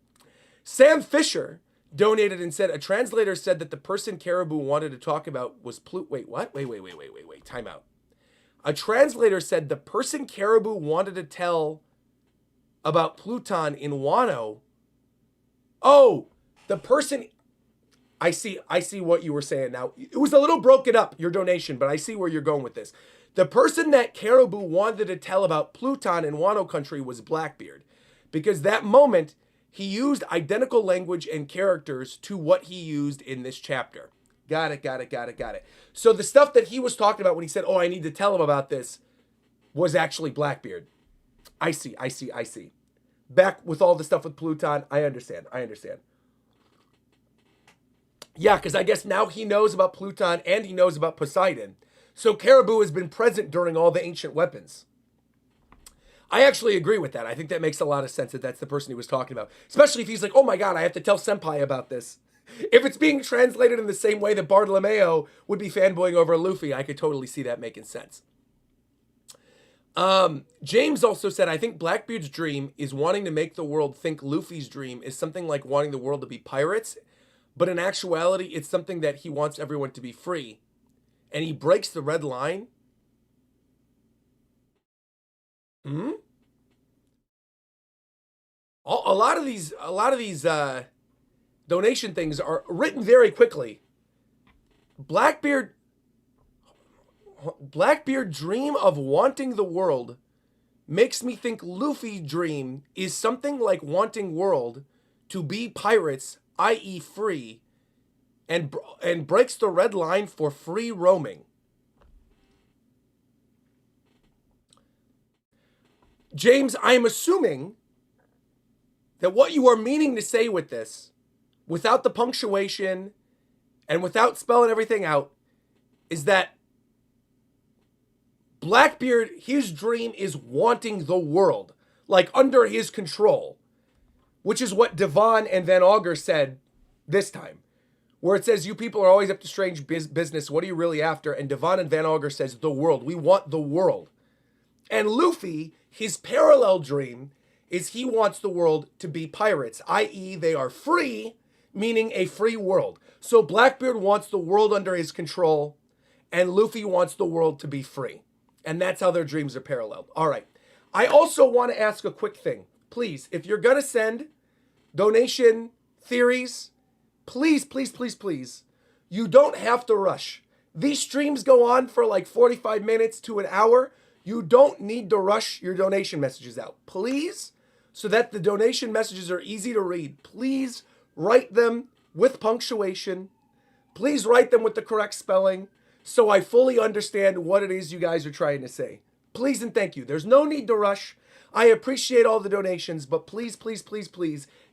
Sam Fisher donated and said, a translator said that the person Caribou wanted to talk about was Wait, what? Wait. Time out. A translator said the person Caribou wanted to tell about Pluton in Wano. Oh, the person... I see what you were saying now. It was a little broken up, your donation, but I see where you're going with this. The person that Caribou wanted to tell about Pluton in Wano country was Blackbeard. Because that moment, he used identical language and characters to what he used in this chapter. Got it. So the stuff that he was talking about when he said, oh, I need to tell him about this, was actually Blackbeard. I see. Back with all the stuff with Pluton, I understand. Yeah, because I guess now he knows about Pluton and he knows about Poseidon. So Caribou has been present during all the ancient weapons. I actually agree with that. I think that makes a lot of sense that that's the person he was talking about. Especially if he's like, oh my God, I have to tell Senpai about this. If it's being translated in the same way that Bartolomeo would be fanboying over Luffy, I could totally see that making sense. James also said, I think Blackbeard's dream is wanting to make the world think Luffy's dream is something like wanting the world to be pirates. But in actuality, it's something that he wants everyone to be free. And he breaks the red line. A lot of these donation things are written very quickly. Blackbeard dream of wanting the world makes me think Luffy's dream is something like wanting world to be pirates, i.e. free, and breaks the red line for free roaming. James, I am assuming that what you are meaning to say with this, without the punctuation and without spelling everything out, is that Blackbeard, his dream is wanting the world, like under his control, which is what Devon and Van Augur said this time, where it says, you people are always up to strange business. What are you really after? And Devon and Van Augur says, the world. We want the world. And Luffy, his parallel dream is he wants the world to be pirates, i.e. they are free, meaning a free world. So Blackbeard wants the world under his control, and Luffy wants the world to be free. And that's how their dreams are paralleled. All right. I also want to ask a quick thing. Please, if you're going to send donation theories, please, you don't have to rush. These streams go on for like 45 minutes to an hour. You don't need to rush your donation messages out. Please, so that the donation messages are easy to read, please write them with punctuation. Please write them with the correct spelling so I fully understand what it is you guys are trying to say. Please and thank you. There's no need to rush. I appreciate all the donations, but please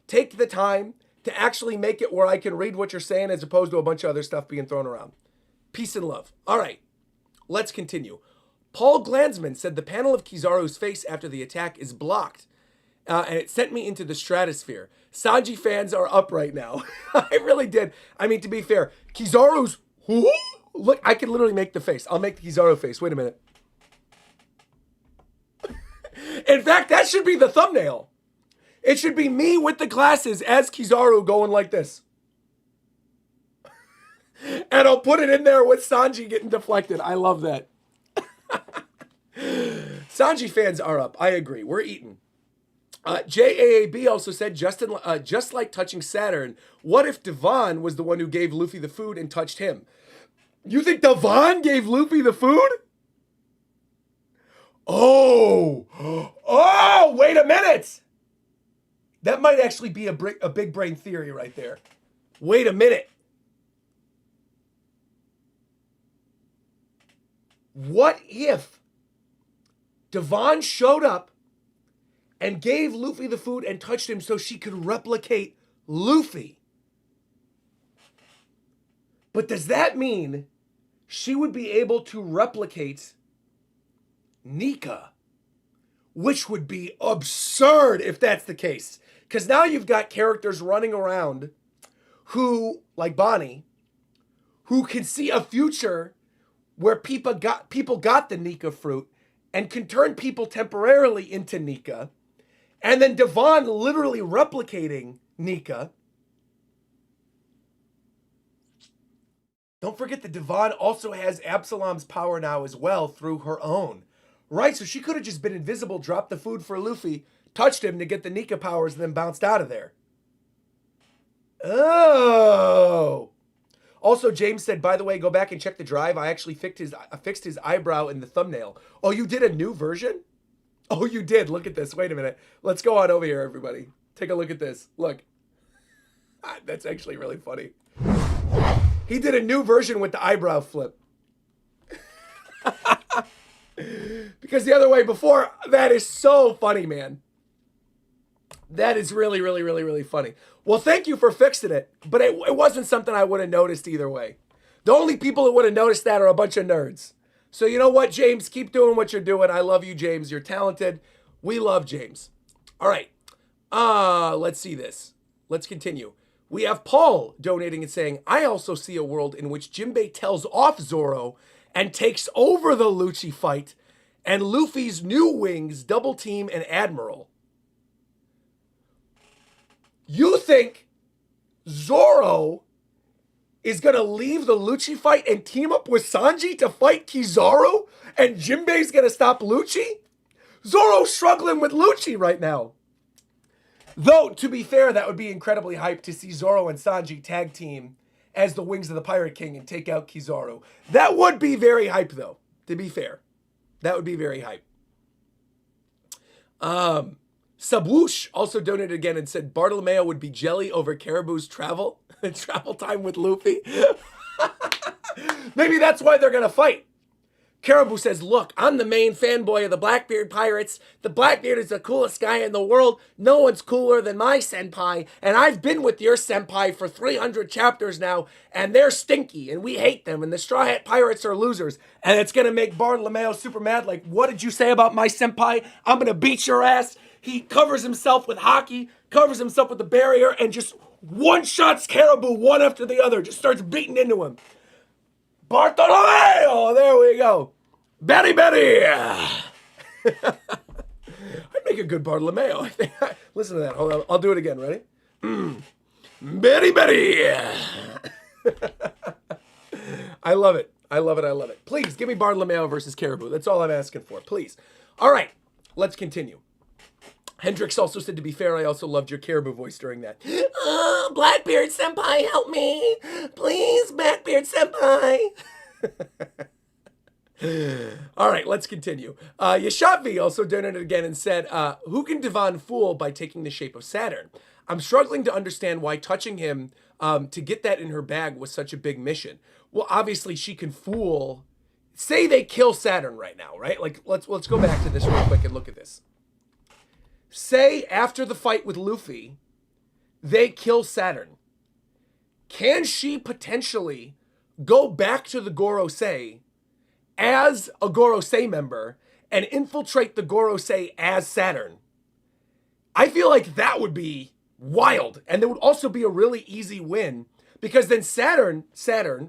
take the time to actually make it where I can read what you're saying as opposed to a bunch of other stuff being thrown around. Peace and love. All right, let's continue. Paul Glanzman said the panel of Kizaru's face after the attack is blocked, and it sent me into the stratosphere. Sanji fans are up right now. I really did. I mean, to be fair, Kizaru's... Look, I can literally make the face. I'll make the Kizaru face. Wait a minute. In fact, that should be the thumbnail. It should be me with the glasses as Kizaru going like this. And I'll put it in there with Sanji getting deflected. I love that. Sanji fans are up. I agree. We're eating. JAAB also said, just like touching Saturn, what if Devon was the one who gave Luffy the food and touched him? You think Devon gave Luffy the food? Oh, wait a minute. That might actually be a big brain theory right there. Wait a minute. What if Devon showed up and gave Luffy the food and touched him so she could replicate Luffy? But does that mean she would be able to replicate Nika? Which would be absurd if that's the case. Because now you've got characters running around who, like Bonnie, who can see a future where people got the Nika fruit and can turn people temporarily into Nika. And then Devon literally replicating Nika. Don't forget that Devon also has Absalom's power now as well through her own. Right, so she could have just been invisible, dropped the food for Luffy, touched him to get the Nika powers, and then bounced out of there. Oh. Also, James said, by the way, go back and check the drive. I actually fixed his eyebrow in the thumbnail. Oh, you did a new version? Oh, you did. Look at this. Wait a minute. Let's go on over here, everybody. Take a look at this. Look. That's actually really funny. He did a new version with the eyebrow flip. Because the other way before, that is so funny, man. That is really, really, really, really funny. Well, thank you for fixing it, but it wasn't something I would have noticed either way. The only people that would have noticed that are a bunch of nerds. So you know what, James? Keep doing what you're doing. I love you, James. You're talented. We love James. All right. Let's see this. Let's continue. We have Paul donating and saying, I also see a world in which Jinbei tells off Zoro and takes over the Lucci fight, and Luffy's new wings double team an admiral. You think Zoro is going to leave the Lucci fight and team up with Sanji to fight Kizaru, and Jinbei's going to stop Lucci? Zoro's struggling with Lucci right now. Though, to be fair, that would be incredibly hype to see Zoro and Sanji tag team as the Wings of the Pirate King and take out Kizaru. That would be very hype, though, to be fair. That would be very hype. Subwoosh also donated again and said Bartolomeo would be jelly over Caribou's travel time with Luffy. Maybe that's why they're going to fight. Caribou says, look, I'm the main fanboy of the Blackbeard Pirates. The Blackbeard is the coolest guy in the world. No one's cooler than my senpai. And I've been with your senpai for 300 chapters now. And they're stinky. And we hate them. And the Straw Hat Pirates are losers. And it's going to make Bartolomeo super mad. Like, what did you say about my senpai? I'm going to beat your ass. He covers himself with hockey, covers himself with the barrier, and just one-shots Caribou one after the other. Just starts beating into him. Bartolomeo! There we go. Betty! I'd make a good Bartolomeo. I think. Listen to that. Hold on. I'll do it again. Ready? Betty! I love it. I love it. Please, give me Bartolomeo versus Caribou. That's all I'm asking for. Please. All right. Let's continue. Hendrix also said, to be fair, I also loved your Caribou voice during that. Blackbeard Senpai, help me. Please, Blackbeard Senpai. All right, let's continue. Yashavi also donated again and said, who can Devon fool by taking the shape of Saturn? I'm struggling to understand why touching him to get that in her bag was such a big mission. Well, obviously she can fool. Say they kill Saturn right now, right? Like, let's go back to this real quick and look at this. Say after the fight with Luffy, they kill Saturn. Can she potentially go back to the Gorosei as a Gorosei member and infiltrate the Gorosei as Saturn? I feel like that would be wild. And it would also be a really easy win because then Saturn,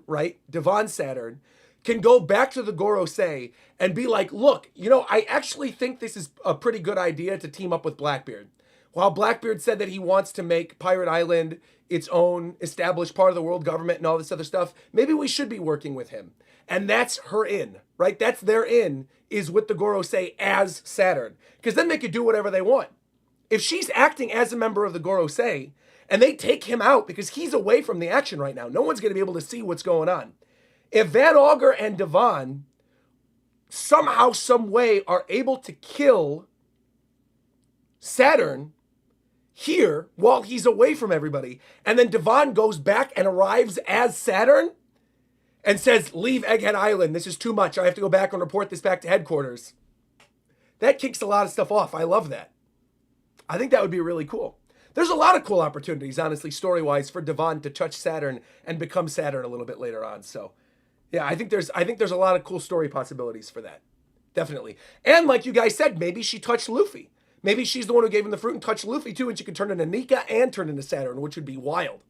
right? Devon Saturn can go back to the Gorosei and be like, look, you know, I actually think this is a pretty good idea to team up with Blackbeard. While Blackbeard said that he wants to make Pirate Island its own established part of the world government and all this other stuff, maybe we should be working with him. And that's her in, right? That's their in, is with the Gorosei as Saturn. Because then they could do whatever they want. If she's acting as a member of the Gorosei and they take him out because he's away from the action right now, no one's going to be able to see what's going on. If Van Auger and Devon somehow, some way are able to kill Saturn here while he's away from everybody, and then Devon goes back and arrives as Saturn, and says, leave Egghead Island. This is too much. I have to go back and report this back to headquarters. That kicks a lot of stuff off. I love that. I think that would be really cool. There's a lot of cool opportunities, honestly, story-wise, for Devon to touch Saturn and become Saturn a little bit later on. So, yeah, I think there's a lot of cool story possibilities for that. Definitely. And like you guys said, maybe she touched Luffy. Maybe she's the one who gave him the fruit and touched Luffy too, and she could turn into Nika and turn into Saturn, which would be wild.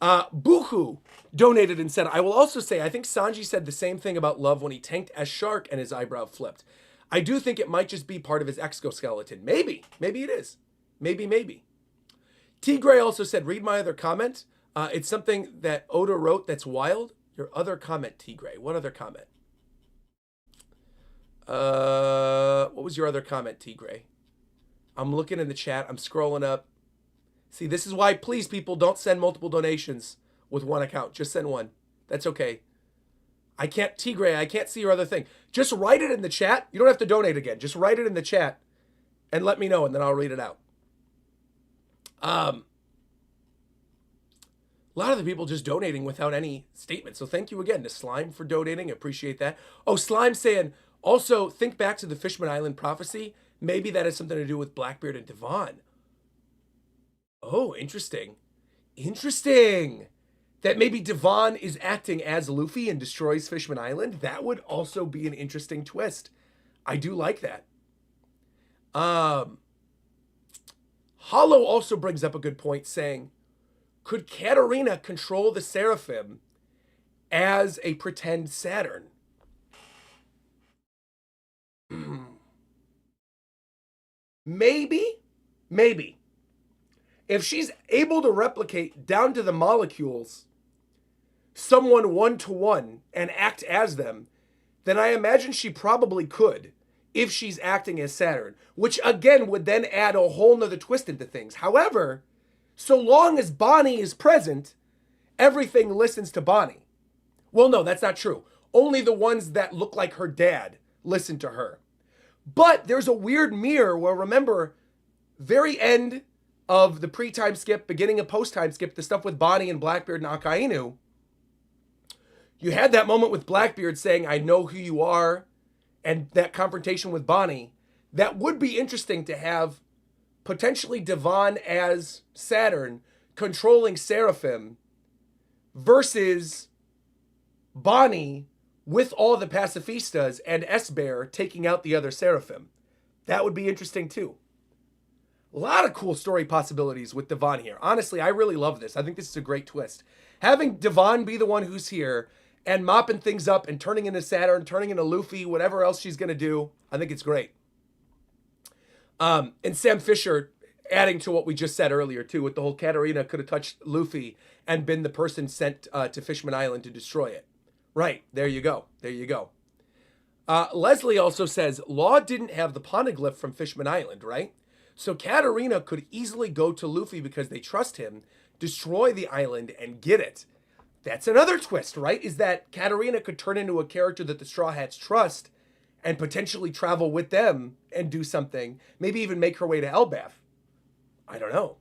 Buku donated and said, I will also say, I think Sanji said the same thing about Love when he tanked as Shark and his eyebrow flipped. I do think it might just be part of his exoskeleton. Maybe it is. Maybe. T. Gray also said, read my other comment. It's something that Oda wrote that's wild. Your other comment, T. Gray. What other comment? What was your other comment, T. Gray? I'm looking in the chat. I'm scrolling up. See, this is why, please, people, don't send multiple donations with one account. Just send one. That's okay. I can't, T. Gray, I can't see your other thing. Just write it in the chat. You don't have to donate again. Just write it in the chat and let me know, and then I'll read it out. A lot of the people just donating without any statement. So thank you again to Slime for donating. Appreciate that. Oh, Slime saying, also think back to the Fishman Island prophecy. Maybe that has something to do with Blackbeard and Devon. Oh, interesting. That maybe Devon is acting as Luffy and destroys Fishman Island. That would also be an interesting twist. I do like that. Hollow also brings up a good point saying, could Katarina control the Seraphim as a pretend Saturn? Maybe. If she's able to replicate down to the molecules someone one-to-one and act as them, then I imagine she probably could if she's acting as Saturn, which again would then add a whole nother twist into things. However, so long as Bonnie is present, everything listens to Bonnie. Well, no, that's not true. Only the ones that look like her dad listen to her. But there's a weird mirror where, remember, very end of the pre-time skip, beginning of post-time skip, the stuff with Bonnie and Blackbeard and Akainu, you had that moment with Blackbeard saying, I know who you are, and that confrontation with Bonnie. That would be interesting to have potentially Devon as Saturn controlling Seraphim versus Bonnie with all the pacifistas and S-Bear taking out the other Seraphim. That would be interesting too. A lot of cool story possibilities with Devon here. Honestly, I really love this. I think this is a great twist. Having Devon be the one who's here and mopping things up and turning into Saturn, turning into Luffy, whatever else she's going to do, I think it's great. And Sam Fisher adding to what we just said earlier too, with the whole Katarina could have touched Luffy and been the person sent to Fishman Island to destroy it. Right, there you go. Leslie also says, Law didn't have the poneglyph from Fishman Island, right? So Katarina could easily go to Luffy because they trust him, destroy the island, and get it. That's another twist, right? Is that Katarina could turn into a character that the Straw Hats trust and potentially travel with them and do something, maybe even make her way to Elbaf. I don't know.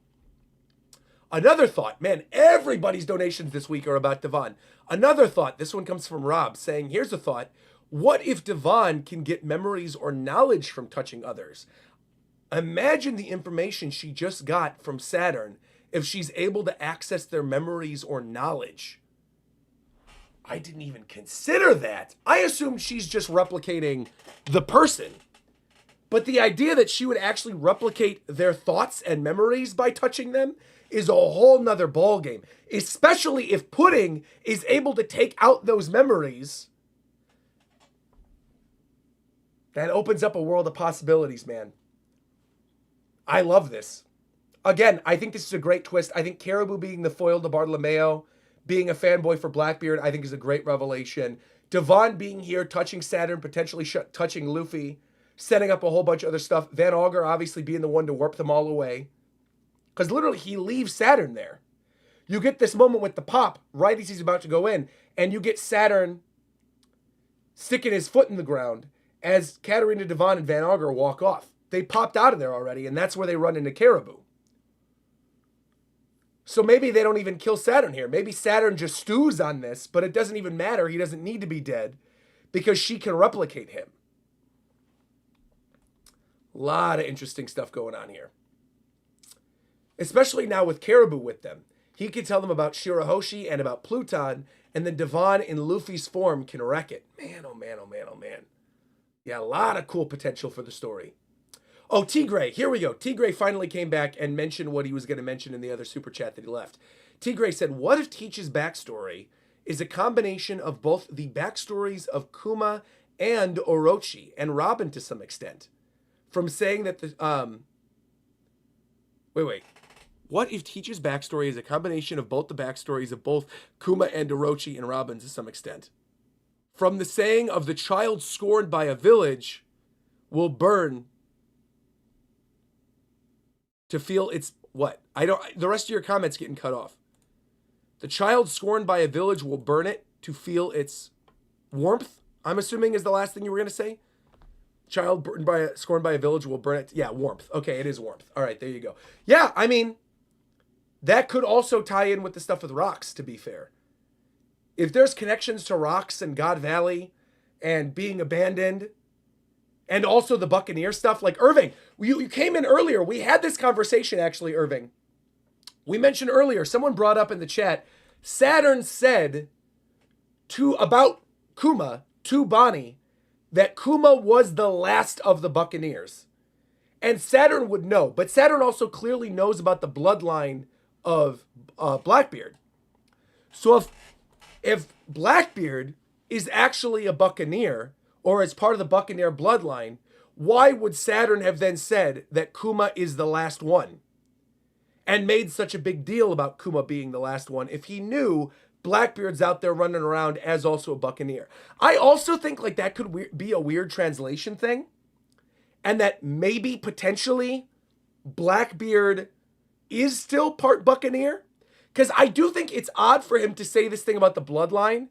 Another thought, man, everybody's donations this week are about Devon. Another thought, this one comes from Rob, saying, here's a thought. What if Devon can get memories or knowledge from touching others? Imagine the information she just got from Saturn if she's able to access their memories or knowledge. I didn't even consider that. I assumed she's just replicating the person. But the idea that she would actually replicate their thoughts and memories by touching them is a whole nother ballgame. Especially if Pudding is able to take out those memories. That opens up a world of possibilities, man. I love this. Again, I think this is a great twist. I think Caribou being the foil to Bartolomeo, being a fanboy for Blackbeard, I think is a great revelation. Devon being here, touching Saturn, potentially touching Luffy, setting up a whole bunch of other stuff. Van Augur obviously being the one to warp them all away. Because literally he leaves Saturn there. You get this moment with the pop right as he's about to go in, and you get Saturn sticking his foot in the ground as Katarina, Devon, and Van Augur walk off. They popped out of there already, and that's where they run into Caribou. So maybe they don't even kill Saturn here. Maybe Saturn just stews on this, but it doesn't even matter. He doesn't need to be dead because she can replicate him. A lot of interesting stuff going on here. Especially now with Caribou with them. He can tell them about Shirahoshi and about Pluton, and then Devon in Luffy's form can wreck it. Man, oh man, oh man, oh man. Yeah, a lot of cool potential for the story. Oh, Tigray, here we go. Tigray finally came back and mentioned what he was going to mention in the other super chat that he left. Tigray said, what if Teach's backstory is a combination of both the backstories of Kuma and Orochi and Robin to some extent? From saying that the, wait. What if Teach's backstory is a combination of both the backstories of both Kuma and Orochi and Robin to some extent? From the saying of the child scorned by a village will burn to feel its what? The rest of your comments getting cut off. The child scorned by a village will burn it to feel its warmth, I'm assuming is the last thing you were going to say. Child scorned by a village will burn it. Yeah, warmth. Okay, it is warmth. All right, there you go. Yeah, I mean, that could also tie in with the stuff with rocks, to be fair. If there's connections to rocks and God Valley and being abandoned and also the Buccaneer stuff, like Irving, you came in earlier. We had this conversation, actually, Irving. We mentioned earlier, someone brought up in the chat, Saturn said about Kuma to Bonnie that Kuma was the last of the Buccaneers. And Saturn would know, but Saturn also clearly knows about the bloodline of Blackbeard. So if Blackbeard is actually a Buccaneer or is part of the Buccaneer bloodline, why would Saturn have then said that Kuma is the last one and made such a big deal about Kuma being the last one if he knew Blackbeard's out there running around as also a Buccaneer? I also think like that could be a weird translation thing, and that maybe potentially Blackbeard is still part Buccaneer, because I do think it's odd for him to say this thing about the bloodline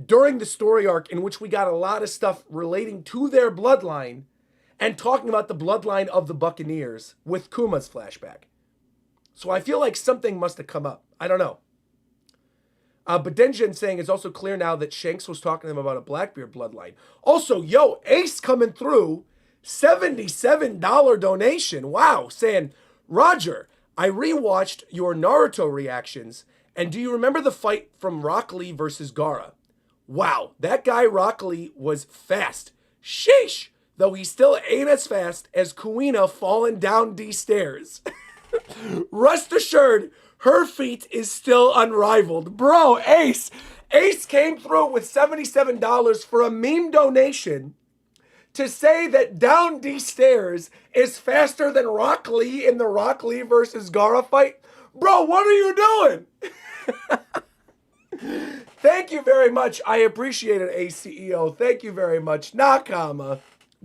during the story arc in which we got a lot of stuff relating to their bloodline and talking about the bloodline of the Buccaneers with Kuma's flashback. So I feel like something must have come up. I don't know. But Denjin saying it's also clear now that Shanks was talking to him about a Blackbeard bloodline. Also, yo, Ace coming through, $77 donation. Wow, saying, Roger, I rewatched your Naruto reactions, and do you remember the fight from Rock Lee versus Gaara? Wow, that guy Rock Lee was fast. Sheesh, though he still ain't as fast as Kuina falling down these stairs. Rest assured, her feat is still unrivaled. Bro, Ace came through with $77 for a meme donation to say that down these stairs is faster than Rock Lee in the Rock Lee versus Gaara fight. Bro, what are you doing? Thank you very much. I appreciate it, ACEO. Thank you very much. Nakama,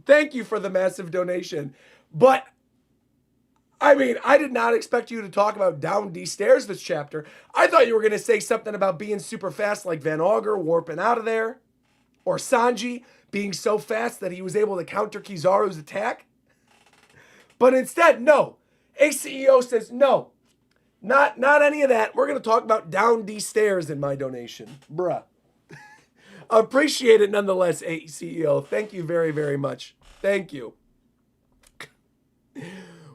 thank you for the massive donation. But, I mean, I did not expect you to talk about down these stairs this chapter. I thought you were going to say something about being super fast like Van Augur warping out of there. Or Sanji being so fast that he was able to counter Kizaru's attack. But instead, no. ACEO says, no. Not any of that. We're going to talk about down these stairs in my donation. Bruh. Appreciate it nonetheless, ACEO. Thank you very, very much. Thank you.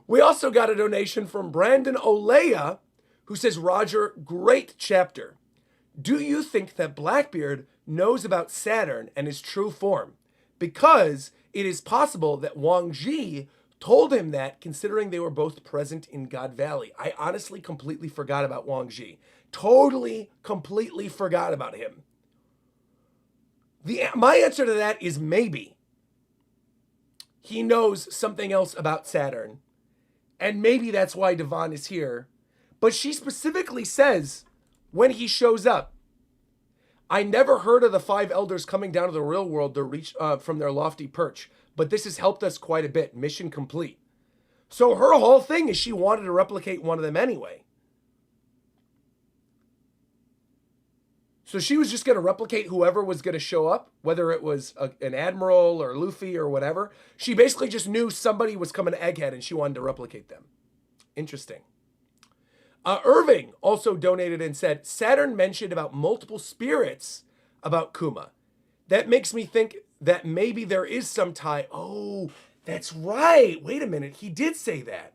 We also got a donation from Brandon Olea, who says, Roger, great chapter. Do you think that Blackbeard knows about Saturn and his true form? Because it is possible that Wang Ji told him that, considering they were both present in God Valley. I honestly completely forgot about Wang Ji. Totally, completely forgot about him. My answer to that is maybe. He knows something else about Saturn. And maybe that's why Devon is here. But she specifically says, when he shows up, I never heard of the 5 elders coming down to the real world to reach from their lofty perch, but this has helped us quite a bit. Mission complete. So her whole thing is she wanted to replicate one of them anyway. So she was just going to replicate whoever was going to show up, whether it was an admiral or Luffy or whatever. She basically just knew somebody was coming to Egghead and she wanted to replicate them. Interesting. Irving also donated and said, Saturn mentioned about multiple spirits about Kuma. That makes me think that maybe there is some tie. Oh, that's right. Wait a minute. He did say that.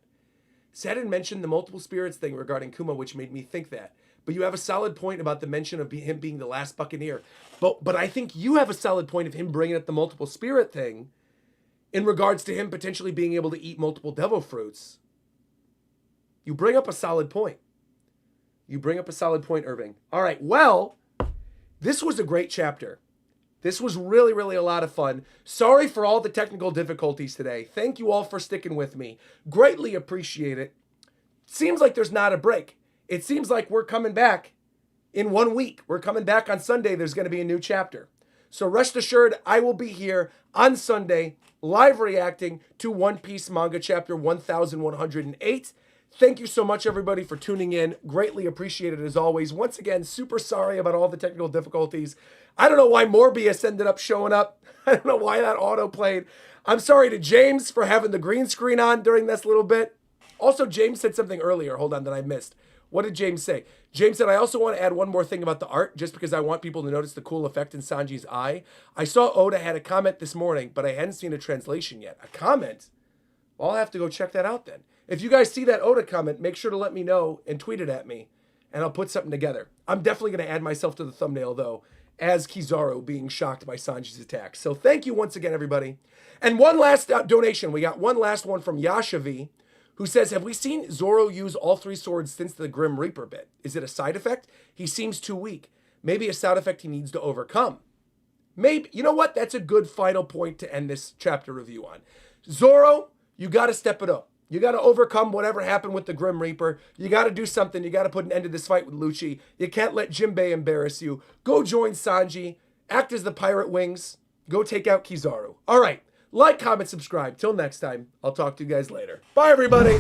Saturn mentioned the multiple spirits thing regarding Kuma, which made me think that. But you have a solid point about the mention of him being the last Buccaneer. But I think you have a solid point of him bringing up the multiple spirit thing in regards to him potentially being able to eat multiple devil fruits. You bring up a solid point. You bring up a solid point, Irving. All right, well, this was a great chapter. This was really, really a lot of fun. Sorry for all the technical difficulties today. Thank you all for sticking with me. Greatly appreciate it. Seems like there's not a break. It seems like we're coming back in 1 week. We're coming back on Sunday. There's going to be a new chapter. So rest assured, I will be here on Sunday, live reacting to One Piece manga chapter 1108. Thank you so much, everybody, for tuning in. Greatly appreciated as always. Once again, super sorry about all the technical difficulties. I don't know why Morbius ended up showing up. I don't know why that auto played. I'm sorry to James for having the green screen on during this little bit. Also, James said something earlier, hold on, that I missed. What did James say? James said, I also want to add one more thing about the art, just because I want people to notice the cool effect in Sanji's eye. I saw Oda had a comment this morning, but I hadn't seen a translation yet. A comment? Well, I'll have to go check that out then. If you guys see that Oda comment, make sure to let me know and tweet it at me, and I'll put something together. I'm definitely going to add myself to the thumbnail, though, as Kizaru being shocked by Sanji's attack. So thank you once again, everybody. And one last donation. We got one last one from Yashavi, who says, have we seen Zoro use all three swords since the Grim Reaper bit? Is it a side effect? He seems too weak. Maybe a side effect he needs to overcome. Maybe. You know what? That's a good final point to end this chapter review on. Zoro, you got to step it up. You got to overcome whatever happened with the Grim Reaper. You got to do something. You got to put an end to this fight with Lucci. You can't let Jinbei embarrass you. Go join Sanji. Act as the Pirate Wings. Go take out Kizaru. All right. Like, comment, subscribe. Till next time. I'll talk to you guys later. Bye, everybody.